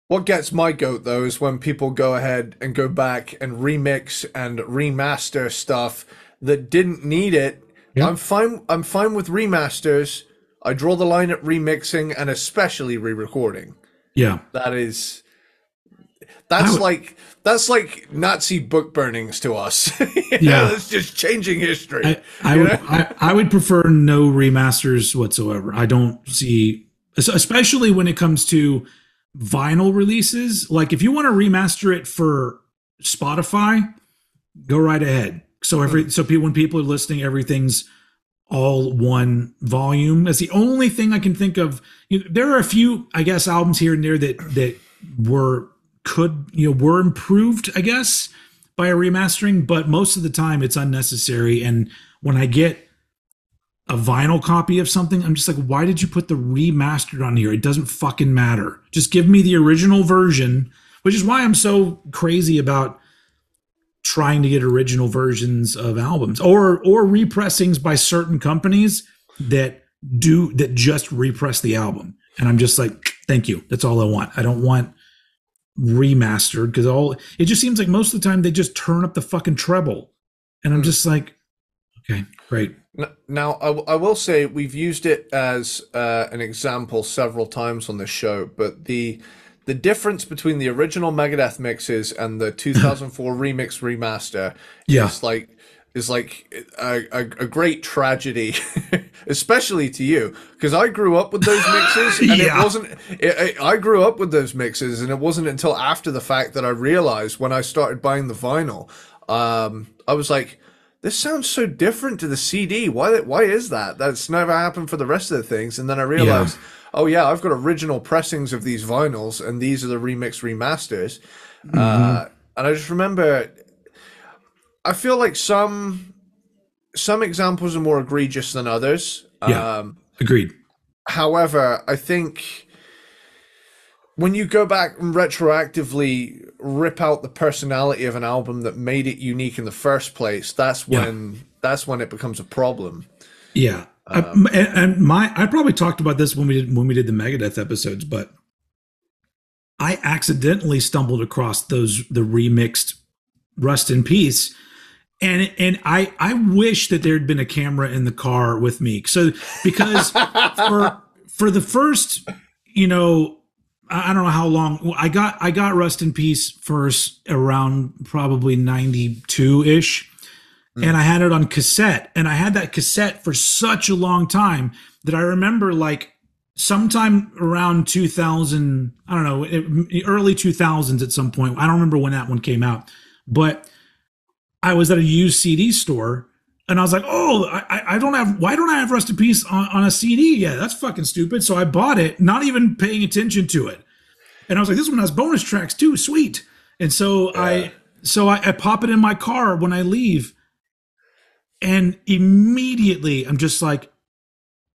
What gets my goat, though, is when people go ahead and go back and remix and remaster stuff that didn't need it. Yeah. I'm fine with remasters. I draw the line at remixing and especially re-recording. Yeah. That's like Nazi book burnings to us. Yeah. It's just changing history. I would prefer no remasters whatsoever. I don't see, especially when it comes to vinyl releases. Like if you want to remaster it for Spotify, go right ahead. So when people are listening, everything's all one volume. That's the only thing I can think of. There are a few, I guess, albums here and there that were improved, I guess, by a remastering, but most of the time it's unnecessary. And when I get a vinyl copy of something, I'm just like, why did you put the remastered on here? It doesn't fucking matter. Just give me the original version, which is why I'm so crazy about trying to get original versions of albums or repressings by certain companies that just repress the album. And I'm just like, thank you. That's all I want. I don't want remastered, because it just seems like most of the time they just turn up the fucking treble. And I'm just like, okay, great. Now, I will say we've used it as an example several times on this show, but the difference between the original Megadeth mixes and the 2004 remix remaster is like a great tragedy, especially to you, because I grew up with those mixes, and I grew up with those mixes, and it wasn't until after the fact that I realized, when I started buying the vinyl, I was like, this sounds so different to the CD. Why is that? That's never happened for the rest of the things. And then I realized, oh yeah, I've got original pressings of these vinyls, and these are the remix remasters. And I just remember, I feel like some examples are more egregious than others. Yeah, agreed. However, I think when you go back and retroactively rip out the personality of an album that made it unique in the first place, that's when it becomes a problem. Yeah. I probably talked about this when we did the Megadeth episodes, but I accidentally stumbled across the remixed Rust in Peace. And I wish that there had been a camera in the car with me. So because for the first, you know, I don't know how long I got Rust in Peace first around probably 92-ish. And I had it on cassette, and I had that cassette for such a long time that I remember, like, sometime around 2000, I don't know, early 2000s at some point. I don't remember when that one came out, but I was at a used CD store, and I was like, oh, why don't I have Rust in Peace on a CD? Yeah, that's fucking stupid. So I bought it, not even paying attention to it. And I was like, this one has bonus tracks too, sweet. And so I pop it in my car when I leave. And immediately I'm just like,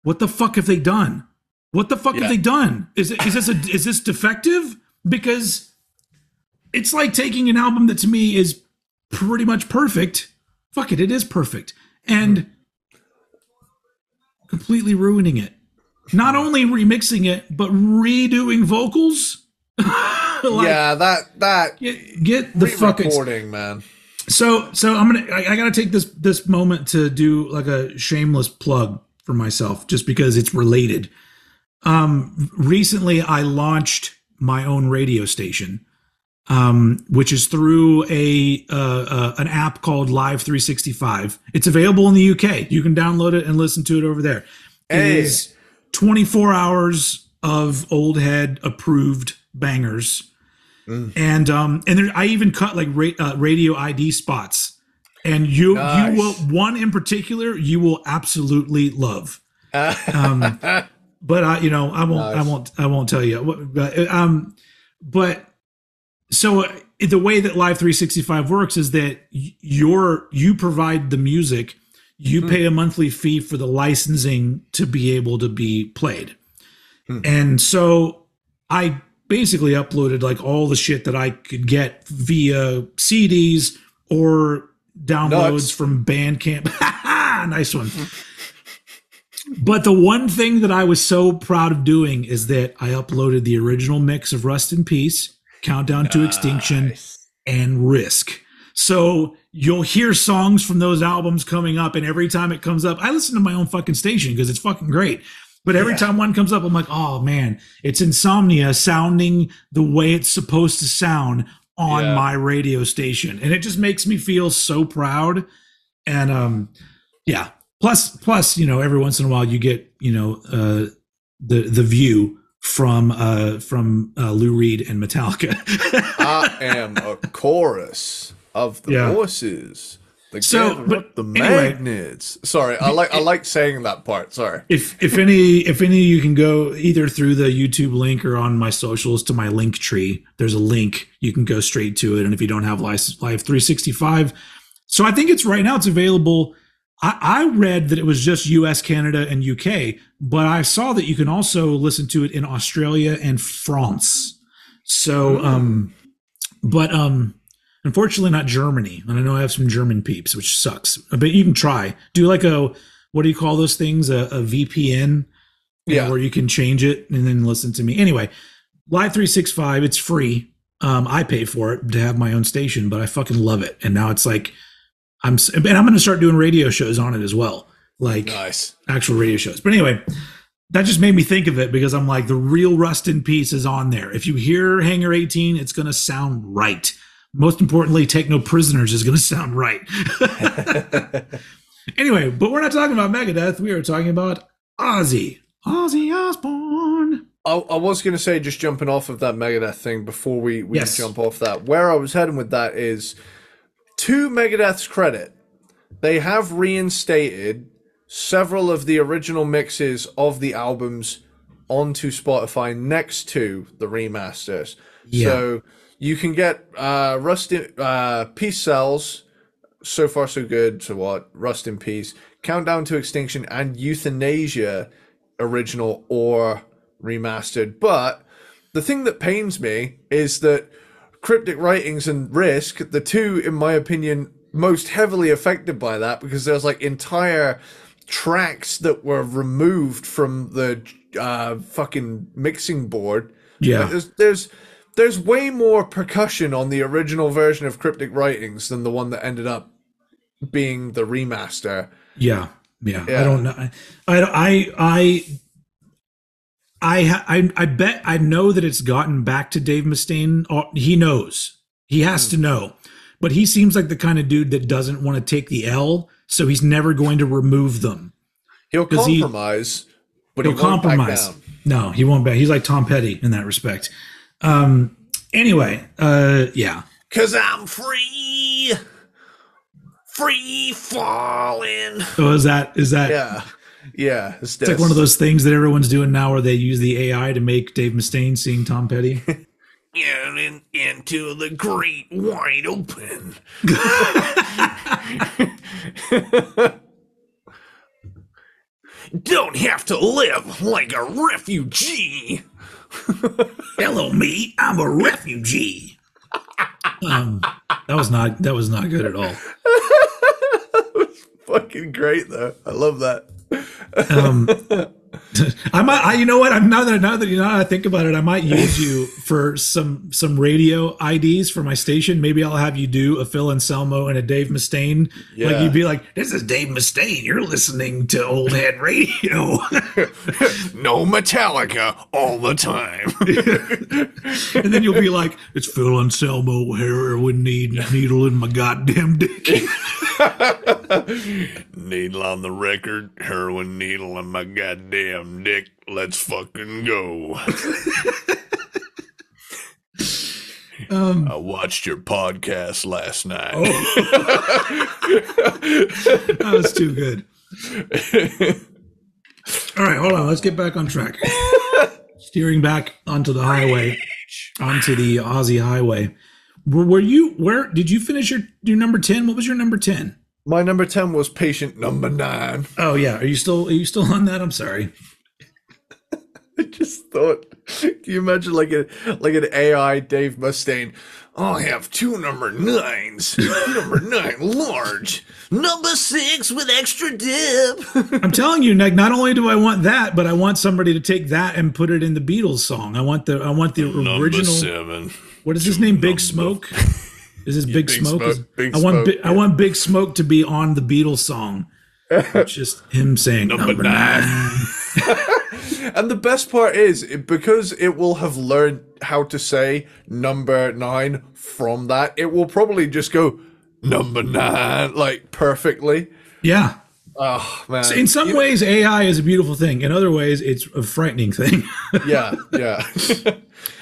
what the fuck have they done? What the fuck have they done? Is this defective? Because it's like taking an album that to me is pretty much perfect. Fuck it is perfect. And completely ruining it. Not only remixing it, but redoing vocals. Get the fucking recording, man. So I gotta take this moment to do like a shameless plug for myself, just because it's related. Recently I launched my own radio station, which is through an app called Live 365. It's available in the UK. You can download it and listen to it over there. It is 24 hours of old head approved bangers. And there, I even cut like radio ID spots, and you will, one in particular you will absolutely love. But I won't tell you. But so the way that Live 365 works is that you provide the music, you pay a monthly fee for the licensing to be able to be played, and so I basically uploaded like all the shit that I could get via CDs or downloads from Bandcamp. Nice one. But the one thing that I was so proud of doing is that I uploaded the original mix of Rust in Peace, Countdown to Extinction, and Risk. So you'll hear songs from those albums coming up, and every time it comes up, I listen to my own fucking station because it's fucking great. But every time one comes up, I'm like, oh man, it's Insomnia sounding the way it's supposed to sound on my radio station. And it just makes me feel so proud. And plus, you know, every once in a while you get, you know, the view from Lou Reed and Metallica. I am a chorus of the voices. The magnets. Sorry, I like saying that part. Sorry. If any of you can go either through the YouTube link or on my socials to my link tree, there's a link. You can go straight to it. And if you don't have Live 365, so I think it's right now it's available. I read that it was just US, Canada, and UK, but I saw that you can also listen to it in Australia and France. So, unfortunately not Germany. And I know I have some German peeps, which sucks. But you can try. Do like what do you call those things? A VPN? Where you can change it and then listen to me. Anyway, Live 365, it's free. I pay for it to have my own station, but I fucking love it. And now it's like, I'm going to start doing radio shows on it as well. Like actual radio shows. But anyway, that just made me think of it because I'm like, the real Rust in Peace is on there. If you hear Hangar 18, it's going to sound right. Most importantly, Take No Prisoners is going to sound right. Anyway, but we're not talking about Megadeth. We are talking about Ozzy Osbourne. I was going to say, just jumping off of that Megadeth thing before we jump off that, where I was heading with that is, to Megadeth's credit, they have reinstated several of the original mixes of the albums onto Spotify next to the remasters. Yeah. So you can get Peace Cells, So Far So Good, so what? Rust in Peace, Countdown to Extinction, and Euthanasia original or remastered. But the thing that pains me is that Cryptic Writings and Risk, the two, in my opinion, most heavily affected by that, because there's like entire tracks that were removed from the fucking mixing board. Yeah. There's way more percussion on the original version of Cryptic Writings than the one that ended up being the remaster. Yeah. I don't know. I bet I know that it's gotten back to Dave Mustaine. He knows. He has to know. But he seems like the kind of dude that doesn't want to take the L, so he's never going to remove them. He'll compromise, but he'll compromise. Back down. No, he won't back. He's like Tom Petty in that respect. Anyway, yeah. 'Cause I'm free falling. So is that? Yeah. It's like one of those things that everyone's doing now, where they use the AI to make Dave Mustaine sing Tom Petty. Into the great wide open. Don't have to live like a refugee. Hello, mate. I'm a refugee. That was not good at all. That was fucking great, though. I love that. I might. You know what? Now that I think about it, I might use you for some radio IDs for my station. Maybe I'll have you do a Phil Anselmo and a Dave Mustaine. Yeah. Like, you'd be like, "This is Dave Mustaine. You're listening to Old Head Radio." No Metallica all the time. And then you'll be like, "It's Phil Anselmo, heroin needle in my goddamn dick." Needle on the record, heroin needle in my goddamn dick. Let's fucking go. I watched your podcast last night. Oh. That was too good. All right, hold on. Let's get back on track. Steering back onto the highway, onto the Ozzy highway. Where did you finish your number 10? What was your number 10? My number 10 was Patient Number 9. Oh yeah, are you still on that? I'm sorry. I just thought, can you imagine like an AI Dave Mustaine? I have 2 number 9s. Number 9 large. Number 6 with extra dip. I'm telling you, Nick, not only do I want that, but I want somebody to take that and put it in the Beatles song. I want the original. Number 7. What is his name? Big Smoke? Is this Big Smoke? Big Smoke. I want Big Smoke to be on the Beatles song. It's just him saying number 9. And the best part is, because it will have learned how to say number 9 from that, it will probably just go number 9 like perfectly. Yeah. Oh man. So in some ways, AI is a beautiful thing. In other ways, it's a frightening thing. Yeah.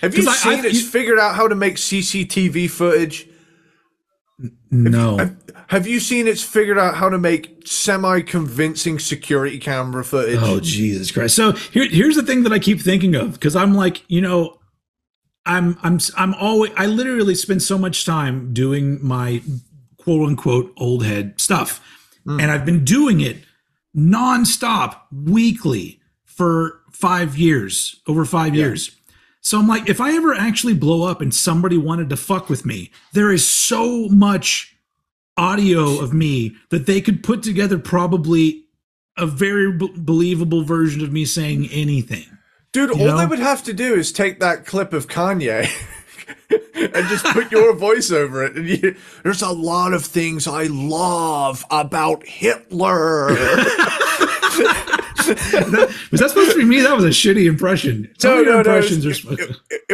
Have you seen it's figured out how to make CCTV footage? No. Have you seen it's figured out how to make semi-convincing security camera footage? Oh, Jesus Christ. So here's the thing that I keep thinking of, because I'm like, I'm always, I literally spend so much time doing my quote unquote old head stuff. And I've been doing it nonstop, weekly, for 5 years, over 5 years. So I'm like, if I ever actually blow up and somebody wanted to fuck with me, there is so much audio of me that they could put together probably a very believable version of me saying anything. Dude, all they would have to do is take that clip of Kanye and just put your voice over it. And there's a lot of things I love about Hitler. Was that supposed to be me? That was a shitty impression. No, it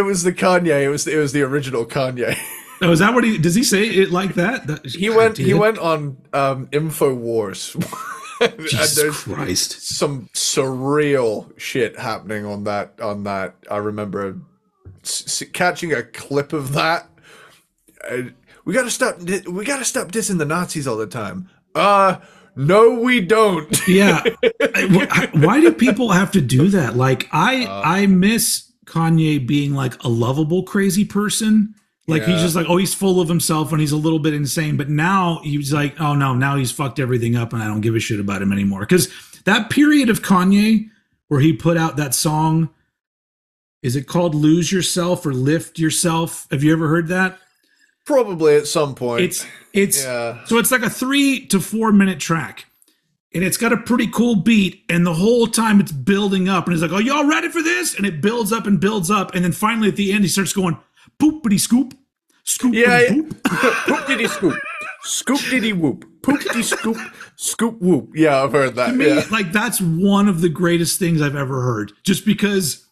was the Kanye. It was the original Kanye. Oh, is that what does he say it like that? He went on InfoWars. Jesus Christ. Some surreal shit happening on that. I remember catching a clip of that. We gotta stop dissing the Nazis all the time. No, we don't. Yeah. Why do people have to do that? Like, I miss Kanye being like a lovable, crazy person. Like, he's just like, oh, he's full of himself and he's a little bit insane. But now he's like, oh, no, now he's fucked everything up and I don't give a shit about him anymore. Because that period of Kanye where he put out that song Is it called Lose Yourself or Lift Yourself? Have you ever heard that? Probably at some point. So it's like a 3 to 4 minute track. And it's got a pretty cool beat, and the whole time it's building up, and he's like, "Are y'all ready for this?" And it builds up, and then finally at the end he starts going, "Poopity scoop, scoop, poop, poopity scoop, scoop whoop, poopity scoop, scoop whoop." Yeah, I've heard that. To me, like that's one of the greatest things I've ever heard. Just because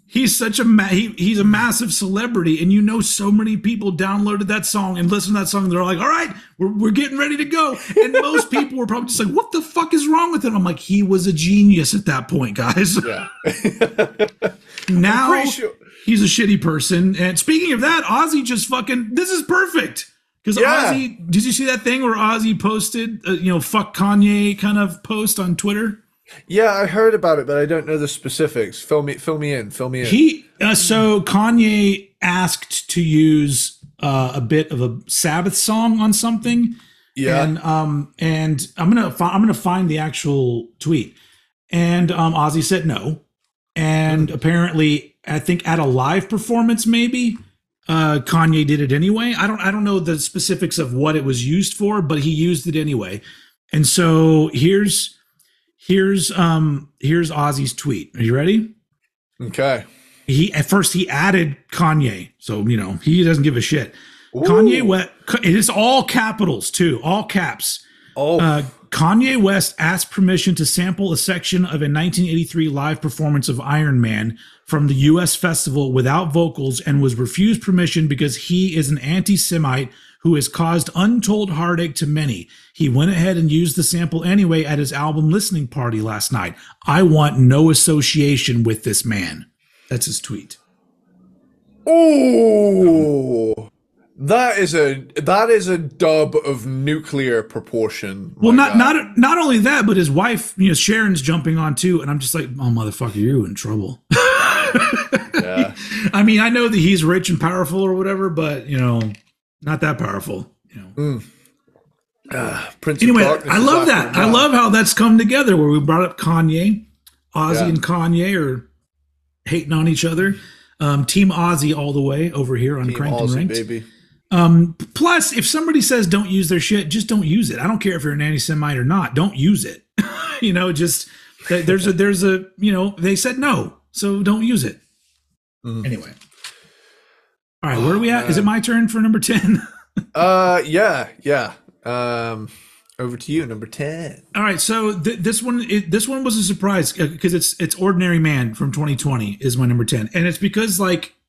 he's such a he's a massive celebrity, and so many people downloaded that song and listened to that song. And they're like, "All right, we're getting ready to go." And most people were probably just like, "What the fuck is wrong with him?" I'm like, he was a genius at that point, guys. Yeah. Now he's a shitty person. And speaking of that, Ozzy just this is perfect. Because Ozzy, did you see that thing where Ozzy posted, fuck Kanye kind of post on Twitter? Yeah, I heard about it, but I don't know the specifics. Fill me in. So Kanye asked to use a bit of a Sabbath song on something. Yeah. And I'm gonna find the actual tweet. And Ozzy said no. And apparently, I think at a live performance, maybe Kanye did it anyway. I don't know the specifics of what it was used for, but he used it anyway. And so here's Ozzy's tweet. Are you ready? Okay. At first he added Kanye, so he doesn't give a shit. Ooh. Kanye West. It is all capitals too, all caps. Oh. Kanye West asked permission to sample a section of a 1983 live performance of Iron Man from the U.S. festival without vocals, and was refused permission because he is an anti-Semite who has caused untold heartache to many. He went ahead and used the sample anyway at his album listening party last night. I want no association with this man. That's his tweet. Oh, that is a dub of nuclear proportion. Well, not only that, but his wife, Sharon's jumping on too, and I'm just like, oh motherfucker, you're in trouble. Yeah. I mean, I know that he's rich and powerful or whatever, but not that powerful. Anyway, I love that. I love how that's come together. Where we brought up Kanye, Ozzy, and Kanye are hating on each other. Team Ozzy all the way over here on Cranked and Ranked. Baby. Plus, if somebody says don't use their shit, just don't use it. I don't care if you're an anti-Semite or not. Don't use it. Just there's a they said no, so don't use it. Anyway. All right, where are we at? Is it my turn for number 10? Yeah. Over to you, number 10. All right, so this one was a surprise because it's Ordinary Man from 2020 is my number 10, and it's because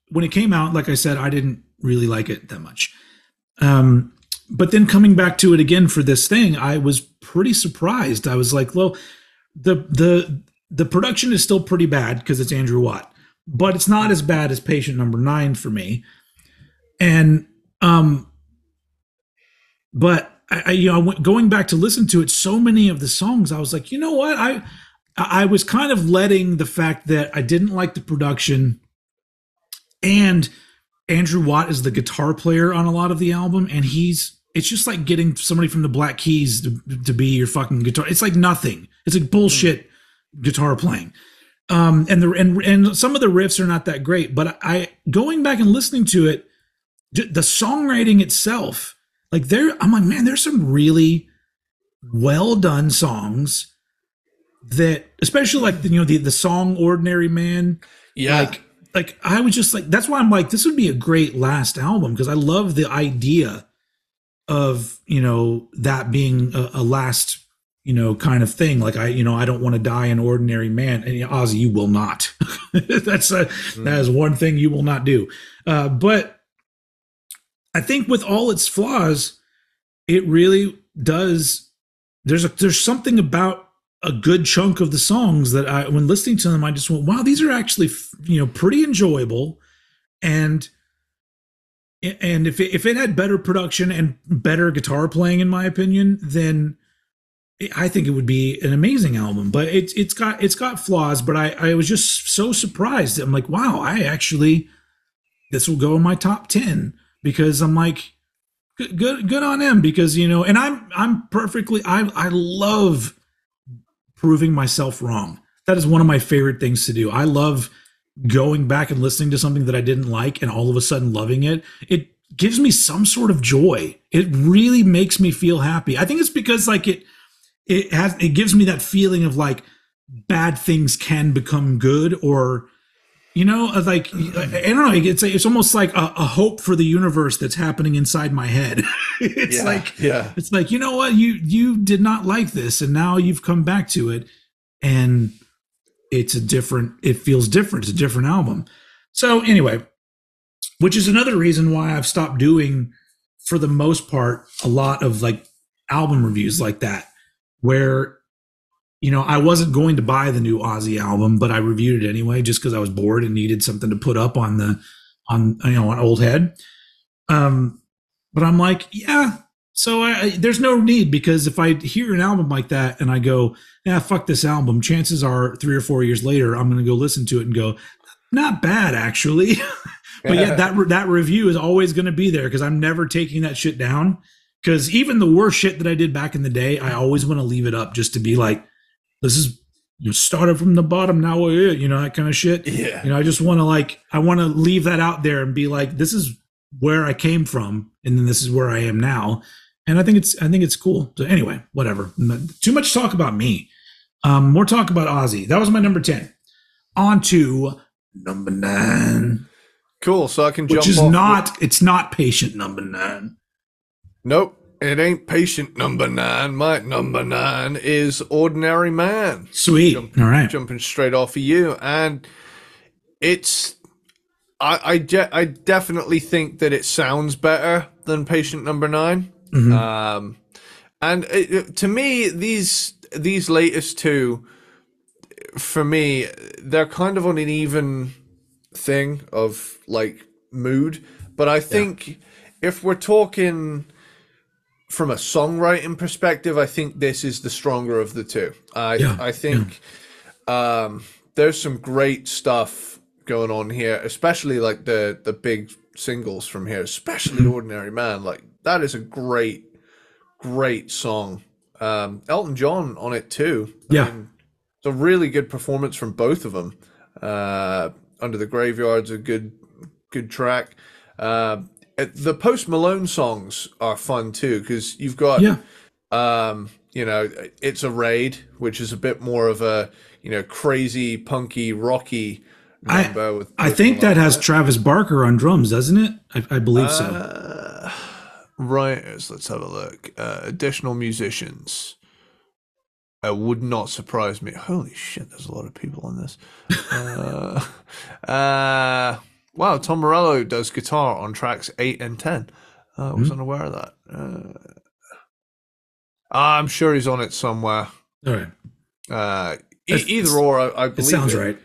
when it came out, like I said, I didn't really like it that much. But then coming back to it again for this thing, I was pretty surprised. I was like, well, the production is still pretty bad because it's Andrew Watt, but it's not as bad as Patient Number 9 for me. And but I going back to listen to it, so many of the songs, I was like, you know what? I was kind of letting the fact that I didn't like the production, and Andrew Watt is the guitar player on a lot of the album, and it's just like getting somebody from the Black Keys to be your fucking guitar. It's like nothing. It's like bullshit guitar playing. And some of the riffs are not that great, but going back and listening to it, the songwriting itself, I'm like, man, there's some really well done songs that, especially the song Ordinary Man. Yeah. Like I was just like, that's why I'm like, this would be a great last album, because I love the idea of, that being a last, kind of thing. Like I don't want to die an ordinary man. And Ozzy, you will not. That is one thing you will not do. But I think with all its flaws, it really does. There's something about a good chunk of the songs that when listening to them, I just went, wow, these are actually, pretty enjoyable. And if it had better production and better guitar playing, in my opinion, then I think it would be an amazing album. But it's got flaws, but I was just so surprised. I'm like, wow, this will go in my top 10, because I'm like, good on him, because, and I'm perfectly, I love proving myself wrong. That is one of my favorite things to do. I love going back and listening to something that I didn't like and all of a sudden loving it, it gives me some sort of joy. It really makes me feel happy. I think it's because like it gives me that feeling of like bad things can become good, or like I don't know, it's almost like a hope for the universe that's happening inside my head. It's like, you know what, you did not like this and now you've come back to it, and it feels different. It's a different album. So anyway, which is another reason why I've stopped doing, for the most part, a lot of like album reviews like that, where I wasn't going to buy the new Ozzy album, but I reviewed it anyway just because I was bored and needed something to put up on an old head. But I'm like, yeah. So there's no need, because if I hear an album like that and I go, yeah, fuck this album, chances are 3 or 4 years later I'm going to go listen to it and go, not bad actually. But yeah, that review is always going to be there because I'm never taking that shit down. Because even the worst shit that I did back in the day, I always want to leave it up just to be like, this is, you started from the bottom, now we're it, that kind of shit. Yeah. I just want to I want to leave that out there and be like, this is where I came from, and then this is where I am now. And I think it's cool. So anyway, whatever. Too much talk about me. More talk about Ozzy. That was my number 10. On to number 9. Cool. So I can jump. Which is it's not patient number 9. Nope. It ain't patient number 9. My number 9 is Ordinary Man. Sweet. All right. Jumping straight off of you. And it's, I definitely think that it sounds better than patient number 9. Mm-hmm. And to me, these latest two, for me, they're kind of on an even thing of like mood. But I think if we're talking from a songwriting perspective, I think this is the stronger of the two. I think there's some great stuff going on here, especially like the big singles from here, especially Ordinary Man. Like, that is a great song. Elton John on it too. I mean, it's a really good performance from both of them. Under the Graveyard's a good track. The Post Malone songs are fun too, because you've got It's a Raid, which is a bit more of a crazy punky rocky number. I think that has Travis Barker on drums, doesn't it? I believe so. Right, let's have a look. Additional musicians. It would not surprise me. Holy shit, there's a lot of people on this. Wow, Tom Morello does guitar on tracks 8 and 10. I was unaware of that. I'm sure he's on it somewhere. All right. Either or, I believe it sounds right.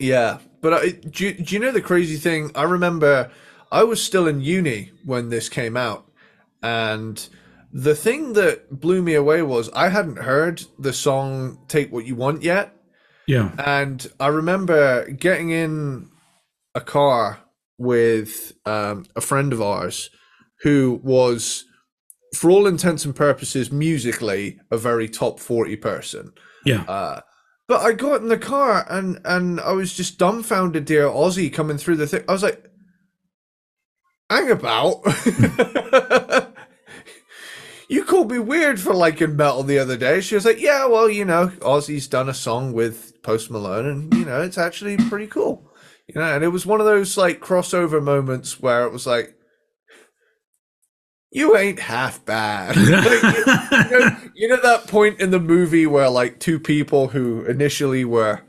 Yeah, but do you know the crazy thing? I remember I was still in uni when this came out, and the thing that blew me away was I hadn't heard the song Take What You Want yet. Yeah. And I remember getting in a car with a friend of ours who was, for all intents and purposes, musically a very top 40 person. Yeah. But I got in the car and I was just dumbfounded to hear Ozzy coming through the thing. I was like, hang about. You called me weird for liking metal the other day. She was like, yeah, well, Ozzy's done a song with Post Malone and, it's actually pretty cool. And it was one of those like crossover moments where it was like, you ain't half bad. Like, you know that point in the movie where like two people who initially were,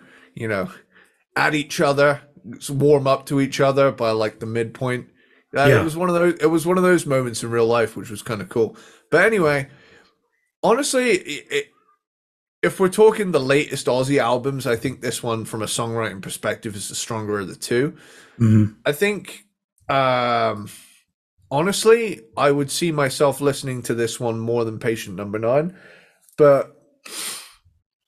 at each other, warm up to each other by like the midpoint. It was one of those. It was one of those moments in real life, which was kind of cool. But anyway, honestly, if we're talking the latest Ozzy albums, I think this one, from a songwriting perspective, is the stronger of the two. Mm-hmm. I think, honestly, I would see myself listening to this one more than Patient Number 9. But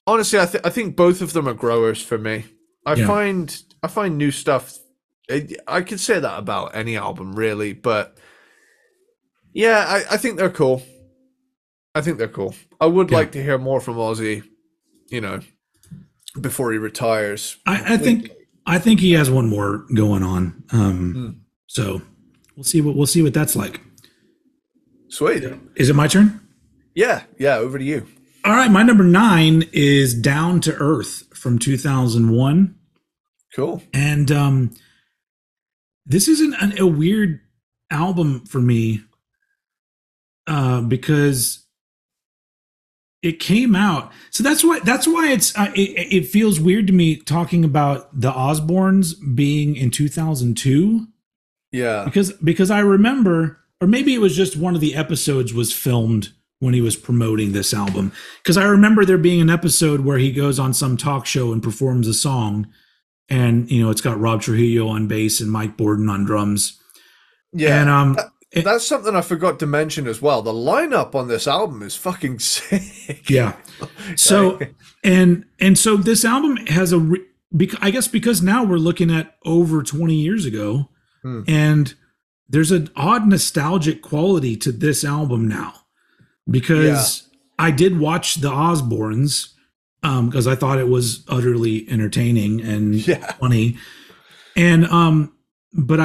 honestly, I think both of them are growers for me. I find new stuff. I could say that about any album, really, but yeah, I think they're cool. I would like to hear more from Ozzy, before he retires. I think he has one more going on. So we'll see what that's like. Sweet. Is it my turn? Yeah. Over to you. All right, my number 9 is Down to Earth from 2001. Cool. And this isn't a weird album for me because it came out. So that's why it feels weird to me talking about the Osbournes being in 2002. Yeah. Because I remember, or maybe it was just one of the episodes was filmed when he was promoting this album. Because I remember there being an episode where he goes on some talk show and performs a song, and it's got Rob Trujillo on bass and Mike Borden on drums. Yeah, and that's something I forgot to mention as well. The lineup on this album is fucking sick. Yeah. So and so this album has I guess because now we're looking at over 20 years ago, and there's an odd nostalgic quality to this album now, because I did watch the Osbournes because I thought it was utterly entertaining and funny. And but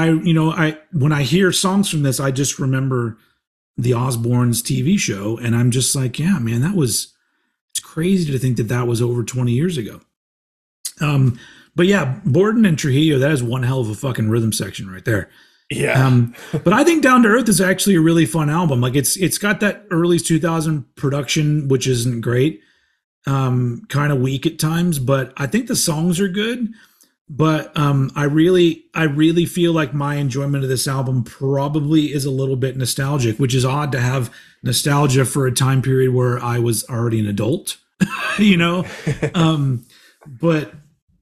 when I hear songs from this, I just remember the Osbournes TV show, and I'm just like, yeah, man, it's crazy to think that was over 20 years ago. But yeah, Borden and Trujillo, that is one hell of a fucking rhythm section right there. Yeah. But I think Down to Earth is actually a really fun album. Like it's got that early 2000 production, which isn't great, kind of weak at times, but I think the songs are good. But I really feel like my enjoyment of this album probably is a little bit nostalgic, which is odd to have nostalgia for a time period where I was already an adult, but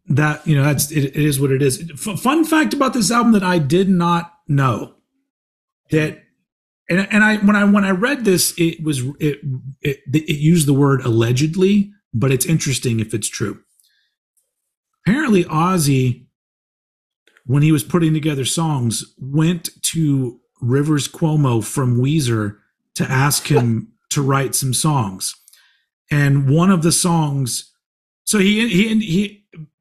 that, it is what it is. Fun fact about this album that I did not know, that, and when I read this, it used the word allegedly, but it's interesting if it's true. Apparently, Ozzy, when he was putting together songs, went to Rivers Cuomo from Weezer to ask him to write some songs. And one of the songs, so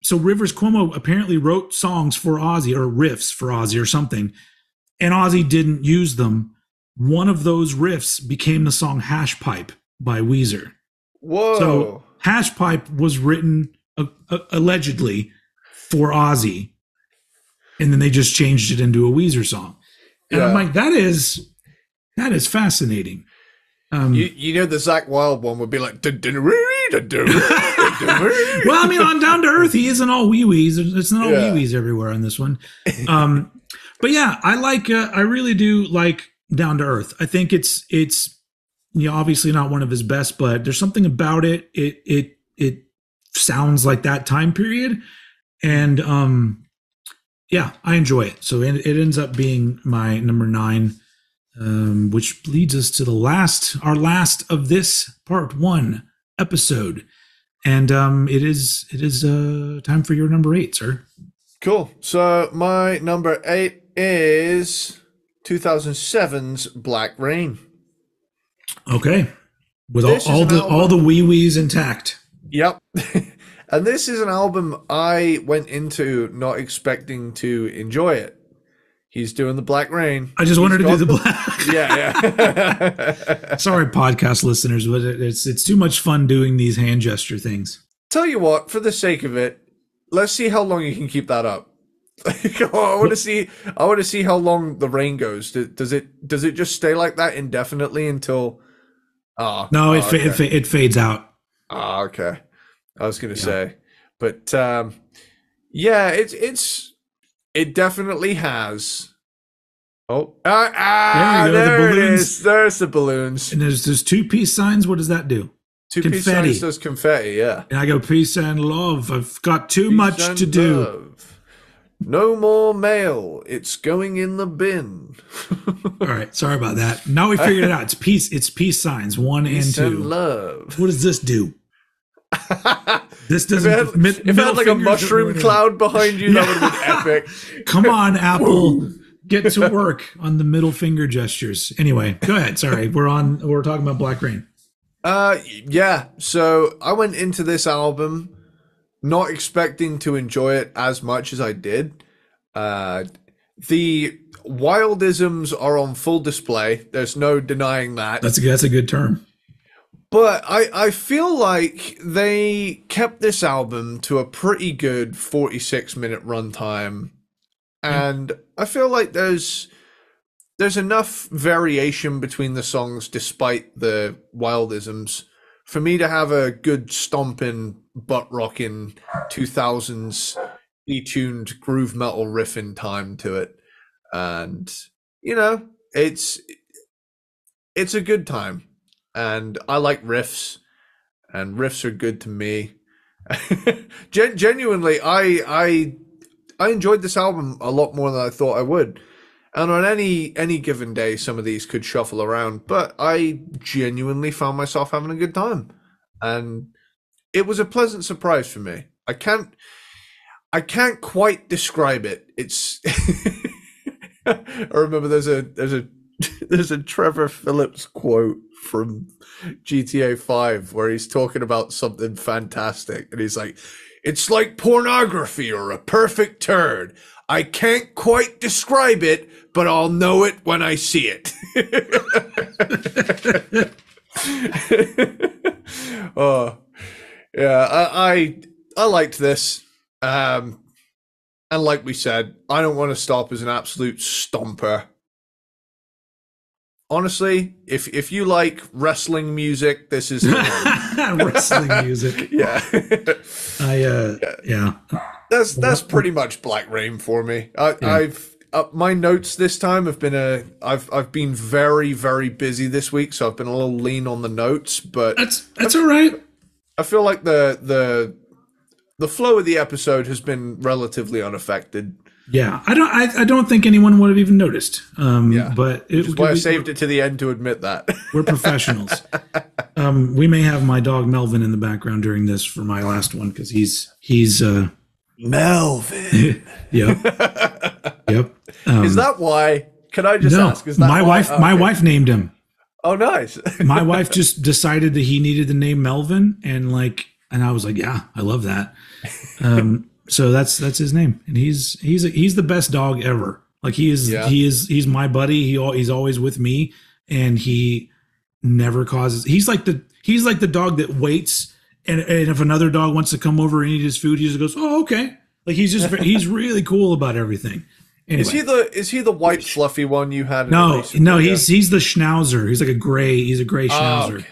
so Rivers Cuomo apparently wrote songs for Ozzy, or riffs for Ozzy or something, and Ozzy didn't use them. One of those riffs became the song Hash Pipe by Weezer. Whoa. So Hash Pipe was written allegedly for Ozzy, and then they just changed it into a Weezer song. And I'm like, that is fascinating. The Zakk Wylde one would be like, well, I mean, on Down to Earth, he isn't all wee-wees. It's not all wee-wees everywhere on this one. But yeah, I really do like Down to Earth. I think it's obviously not one of his best, but there's something about it. It sounds like that time period, and I enjoy it. So it ends up being my number 9, which leads us to our last of this part 1 episode, and it is time for your number 8, sir. Cool. So my number 8 is 2007's Black Rain. Okay, with all the wee-wees intact. Yep. And this is an album I went into not expecting to enjoy it. He's doing the Black Rain. I just wanted to do the black. Yeah. Sorry, podcast listeners, but it's too much fun doing these hand gesture things. Tell you what, for the sake of it, let's see how long you can keep that up. I want to see how long the rain goes. Does it just stay like that indefinitely until? No, it fades out. Okay. I was going to say, but it definitely has. Oh, there it is. There's the balloons. And there's 2 peace signs. What does that do? 2 peace signs does confetti, yeah. And I go, peace and love. I've got too much to do. Love. No more mail. It's going in the bin. All right. Sorry about that. Now we figured it out. It's peace signs 1 peace and 2. And love. What does this do? This doesn't. If it had like a mushroom cloud behind you, that would have been epic. Come on, Apple, get to work on the middle finger gestures. Anyway, go ahead. Sorry, we're talking about Black Rain. Yeah. So I went into this album not expecting to enjoy it as much as I did. The wildisms are on full display. There's no denying that. That's a good term. But I feel like they kept this album to a pretty good 46-minute runtime. And I feel like there's enough variation between the songs despite the wildisms for me to have a good stomping, butt-rocking 2000s detuned groove metal riffing time to it. And, you know, it's a good time. And I like riffs, and riffs are good to me. Genuinely, I enjoyed this album a lot more than I thought I would. And on any given day, some of these could shuffle around, but I genuinely found myself having a good time, and it was a pleasant surprise for me. I can't quite describe it. It's I remember there's a Trevor Phillips quote from GTA 5 where he's talking about something fantastic, and he's like, "It's like pornography or a perfect turd. I can't quite describe it, but I'll know it when I see it." Oh, yeah, I liked this. And like we said, I don't want to stop as an absolute stomper. Honestly, if you like wrestling music, this is wrestling music. Yeah. Yeah. That's pretty much Black Rain for me. I've my notes this time have been I've been very, very busy this week, so I've been a little lean on the notes, but that's all right. I feel like the flow of the episode has been relatively unaffected. Yeah, I don't think anyone would have even noticed. But which is why I saved it to the end to admit that. We're professionals. We may have my dog Melvin in the background during this for my last one because he's Melvin. Yep. Yep. Is that why? Can I just ask? Is that my wife? Okay. My wife named him. Oh, nice. My wife just decided that he needed the name Melvin, and I was like, yeah, I love that. So that's his name, and he's the best dog ever. Like he's my buddy. He's always with me, and he never causes. He's like the dog that waits, and if another dog wants to come over and eat his food, he just goes, "Oh, okay." Like he's really cool about everything. Anyway. Is he the white fluffy one you had? No, he's the Schnauzer. He's like a gray Schnauzer.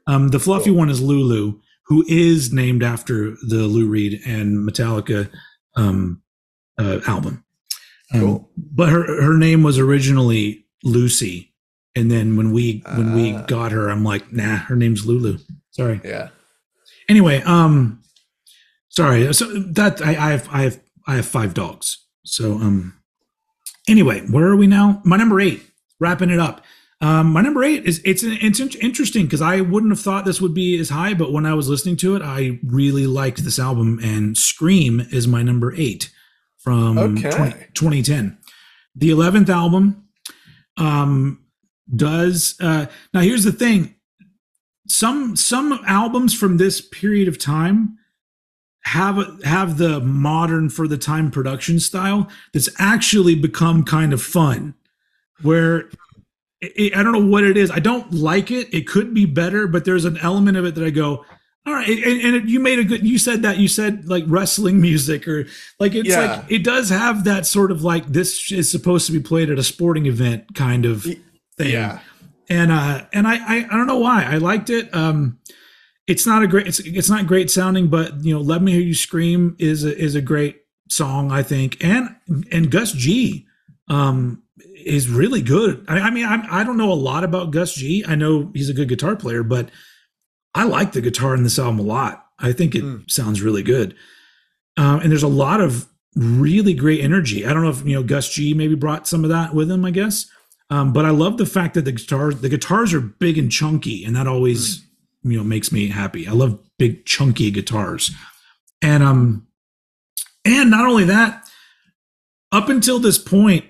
Okay. The fluffy one is Lulu, who is named after the Lou Reed and Metallica album. Cool. But her name was originally Lucy, and then when we got her, I'm like, nah, her name's Lulu. Sorry. Yeah. Anyway, sorry. So that I have 5 dogs. So anyway, where are we now? My number 8. Wrapping it up. My number 8 is it's interesting because I wouldn't have thought this would be as high, but when I was listening to it, I really liked this album, and Scream is my number 8 from 2010. The 11th album does now here's the thing. Some albums from this period of time have the modern for the time production style that's actually become kind of fun, where I don't know what it is. I don't like it. It could be better, but there's an element of it that I go, all right. And you said like wrestling music, or like, it's like, it does have that sort of like, this is supposed to be played at a sporting event kind of thing. Yeah. And I don't know why I liked it. It's not great sounding, but Let Me Hear You Scream is a great song, I think. And Gus G, is really good. I mean, I don't know a lot about Gus G. I know he's a good guitar player, but I like the guitar in this album a lot. I think it sounds really good. And there's a lot of really great energy. I don't know if, Gus G maybe brought some of that with him, I guess. But I love the fact that the guitars are big and chunky, and that always, makes me happy. I love big chunky guitars. And not only that, up until this point,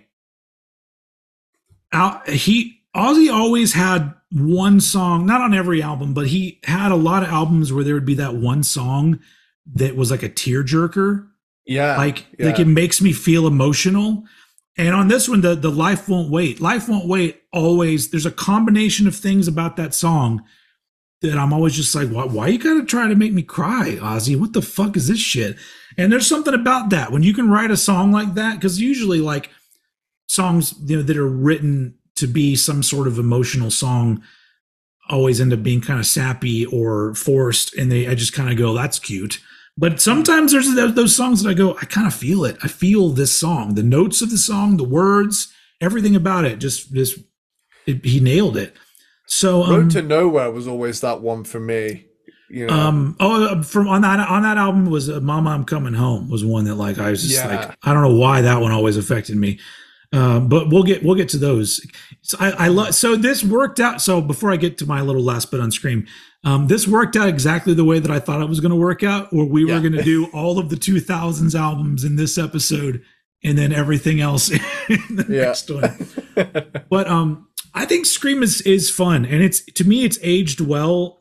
Ozzy always had one song, not on every album, but he had a lot of albums where there would be that one song that was like a tearjerker. Yeah. Like it makes me feel emotional. And on this one, the Life Won't Wait. Life Won't Wait always, there's a combination of things about that song that I'm always just like, why you gotta try to make me cry, Ozzy? What the fuck is this shit? And there's something about that when you can write a song like that, because usually like songs, you know, that are written to be some sort of emotional song always end up being kind of sappy or forced, and I just kind of go, that's cute. But sometimes there's those songs that I go, I kind of feel it. I feel this song, the notes of the song, the words, everything about it. He nailed it. So Road to Nowhere was always that one for me. You know? From on that album was Mama I'm Coming Home was one that like I was just like, I don't know why that one always affected me. But we'll get to those. So I love. So this worked out. So before I get to my little last bit on Scream, this worked out exactly the way that I thought it was going to work out. Where we were going to do all of the 2000s albums in this episode, and then everything else in the next one. But I think Scream is fun, and to me it's aged well.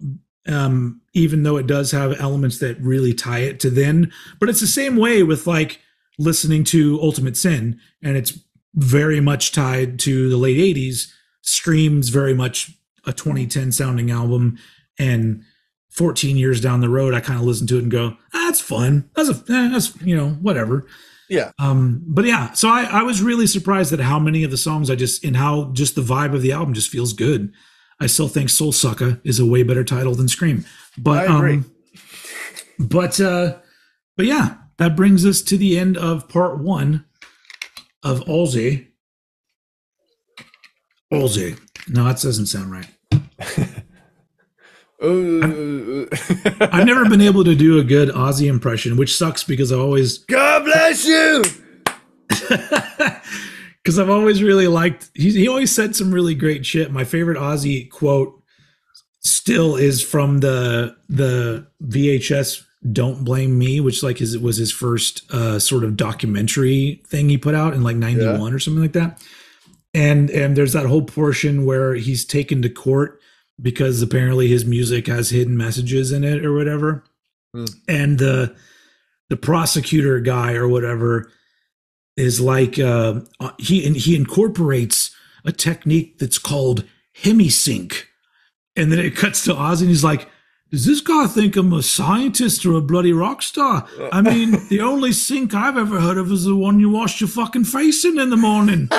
Even though it does have elements that really tie it to then, but it's the same way with like listening to Ultimate Sin, and it's very much tied to the late 80s. Scream's very much a 2010 sounding album, and 14 years down the road I kind of listen to it and go, that's fun, that's you know, whatever. But yeah, so I was really surprised at how many of the songs how just the vibe of the album just feels good. I still think Soul Sucka is a way better title than Scream, but I agree. But yeah, that brings us to the end of part 1 of Ozzy. No, that doesn't sound right. I've never been able to do a good Ozzy impression, which sucks because I always God bless you. Because I've always really liked. He always said some really great shit. My favorite Ozzy quote still is from the VHS "Don't Blame Me," which like was his first sort of documentary thing he put out in like 91 or something like that. And there's that whole portion where he's taken to court because apparently his music has hidden messages in it or whatever. And the prosecutor guy or whatever is like he incorporates a technique that's called hemisync. And then it cuts to Ozzy and he's like, does this guy think I'm a scientist or a bloody rock star? I mean, the only sync I've ever heard of is the one you wash your fucking face in the morning.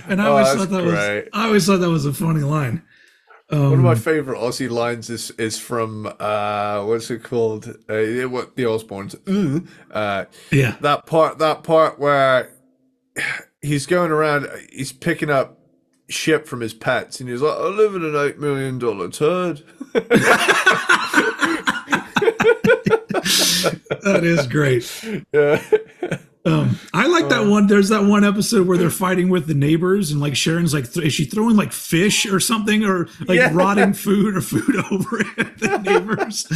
And I always thought that was a funny line. One of my favorite Ozzy lines is from what's it called? What the Osbournes? That part where he's going around, he's picking up shit from his pets, and he's like, "I live in an $8 million turd." That is great. Yeah. I like that one. There's that one episode where they're fighting with the neighbors, and like Sharon's like, is she throwing like fish or something, or like rotting food or food over at the neighbors?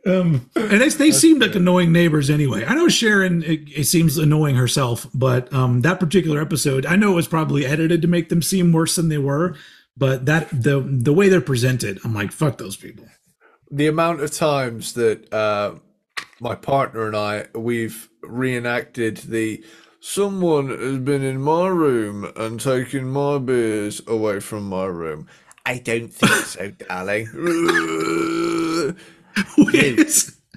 And they seemed like annoying neighbors anyway. I know Sharon, it seems annoying herself, but that particular episode, I know it was probably edited to make them seem worse than they were, but that the way they're presented, I'm like, fuck those people. The amount of times that my partner and we've reenacted someone has been in my room and taken my beers away from my room. I don't think so, darling.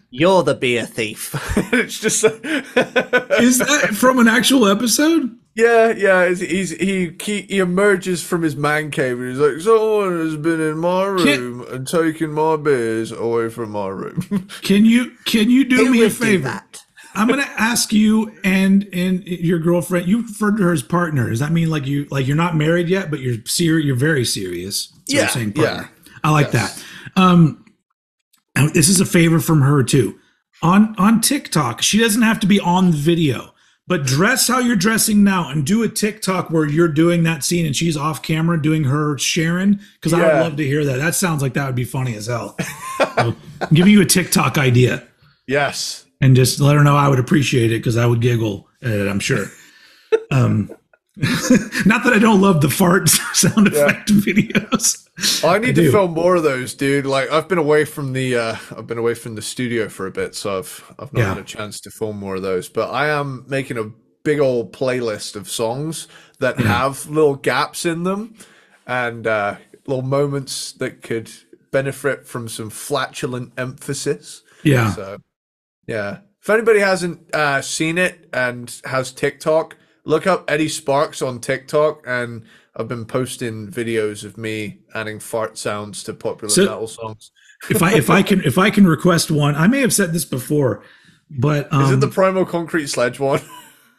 You're the beer thief. It's just is that from an actual episode? Yeah. He emerges from his man cave and he's like, someone has been in my room and taken my beers away from my room. Can you do me a favor? I'm going to ask you and your girlfriend. You referred to her as partner. Does that mean like you're not married yet, but you're very serious? So you're saying partner. I like that. This is a favor from her too. On TikTok, she doesn't have to be on the video, but dress how you're dressing now and do a TikTok where you're doing that scene and she's off camera doing her Sharon, because I would love to hear that. That sounds like that would be funny as hell. So, I'm giving you a TikTok idea. Yes. And just let her know I would appreciate it because I would giggle at it, I'm sure. Not that I don't love the fart sound effect videos. I need to film more of those, dude. Like I've been away from the studio for a bit, so I've not had a chance to film more of those. But I am making a big old playlist of songs that have little gaps in them and little moments that could benefit from some flatulent emphasis. Yeah. So yeah. If anybody hasn't seen it and has TikTok, look up Eddie Sparxx on TikTok, and I've been posting videos of me adding fart sounds to popular metal songs. if I can request one, I may have said this before, but is it the Primal Concrete Sledge one?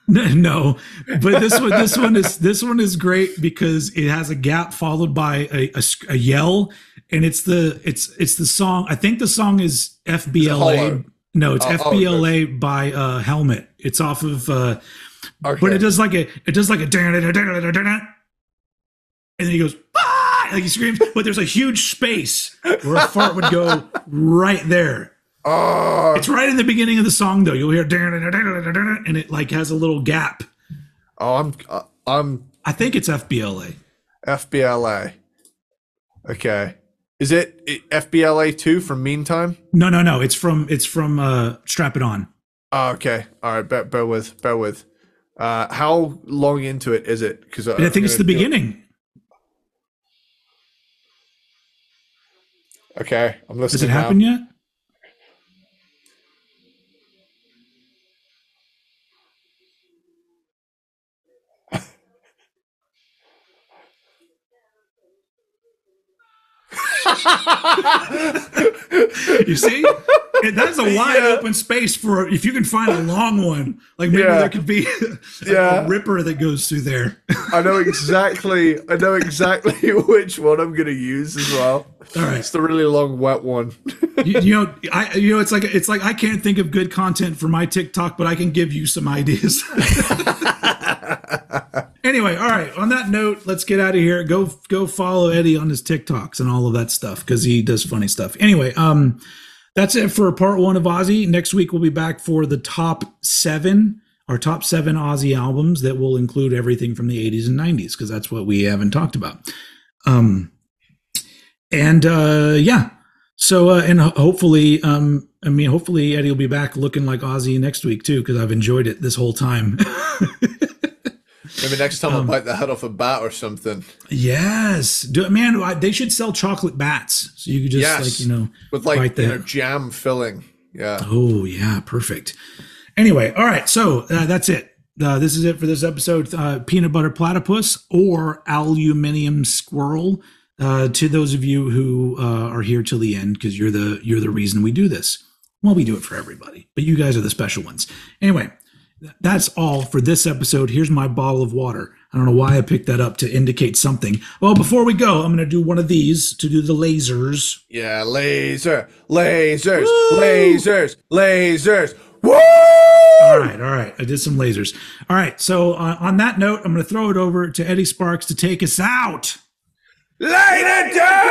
No, but this one is great because it has a gap followed by a yell, and it's the song. I think the song is FBLA. No, it's FBLA by Helmet. It's off of but it does like a and then he goes, ah! Like he screams, but there's a huge space where a fart would go right there. It's right in the beginning of the song, though. You'll hear, and it like has a little gap. I think it's FBLA. FBLA. Okay. Is it FBLA 2 from Meantime? No. It's from Strap It On. Oh, okay. All right. Bear with. How long into it is it? Because I think it's the beginning. Okay, I'm listening. Has it happened yet? You see, that's a wide open space for if you can find a long one. Like maybe there could be a ripper that goes through there. I know exactly which one I'm gonna use as well. All right, it's the really long wet one. It's like I can't think of good content for my TikTok, but I can give you some ideas. Anyway, all right. On that note, let's get out of here. Go follow Eddie on his TikToks and all of that stuff because he does funny stuff. Anyway, that's it for part 1 of Ozzy. Next week we'll be back for the top 7 Ozzy albums that will include everything from the 80s and 90s because that's what we haven't talked about. So and hopefully, hopefully Eddie will be back looking like Ozzy next week too because I've enjoyed it this whole time. Maybe next time I'll bite the head off a bat or something. Yes, they should sell chocolate bats so you could just with like jam filling. Yeah. Oh yeah, perfect. Anyway, all right, so that's it. This is it for this episode. Peanut butter platypus or aluminium squirrel. To those of you who are here till the end, because you're the reason we do this. Well, we do it for everybody, but you guys are the special ones. Anyway. That's all for this episode. Here's my bottle of water. I don't know why I picked that up to indicate something. Well, before we go, I'm going to do one of these to do the lasers. Yeah, lasers. Woo! All right. I did some lasers. All right. So on that note, I'm going to throw it over to Eddie Sparxx to take us out. Lay it down!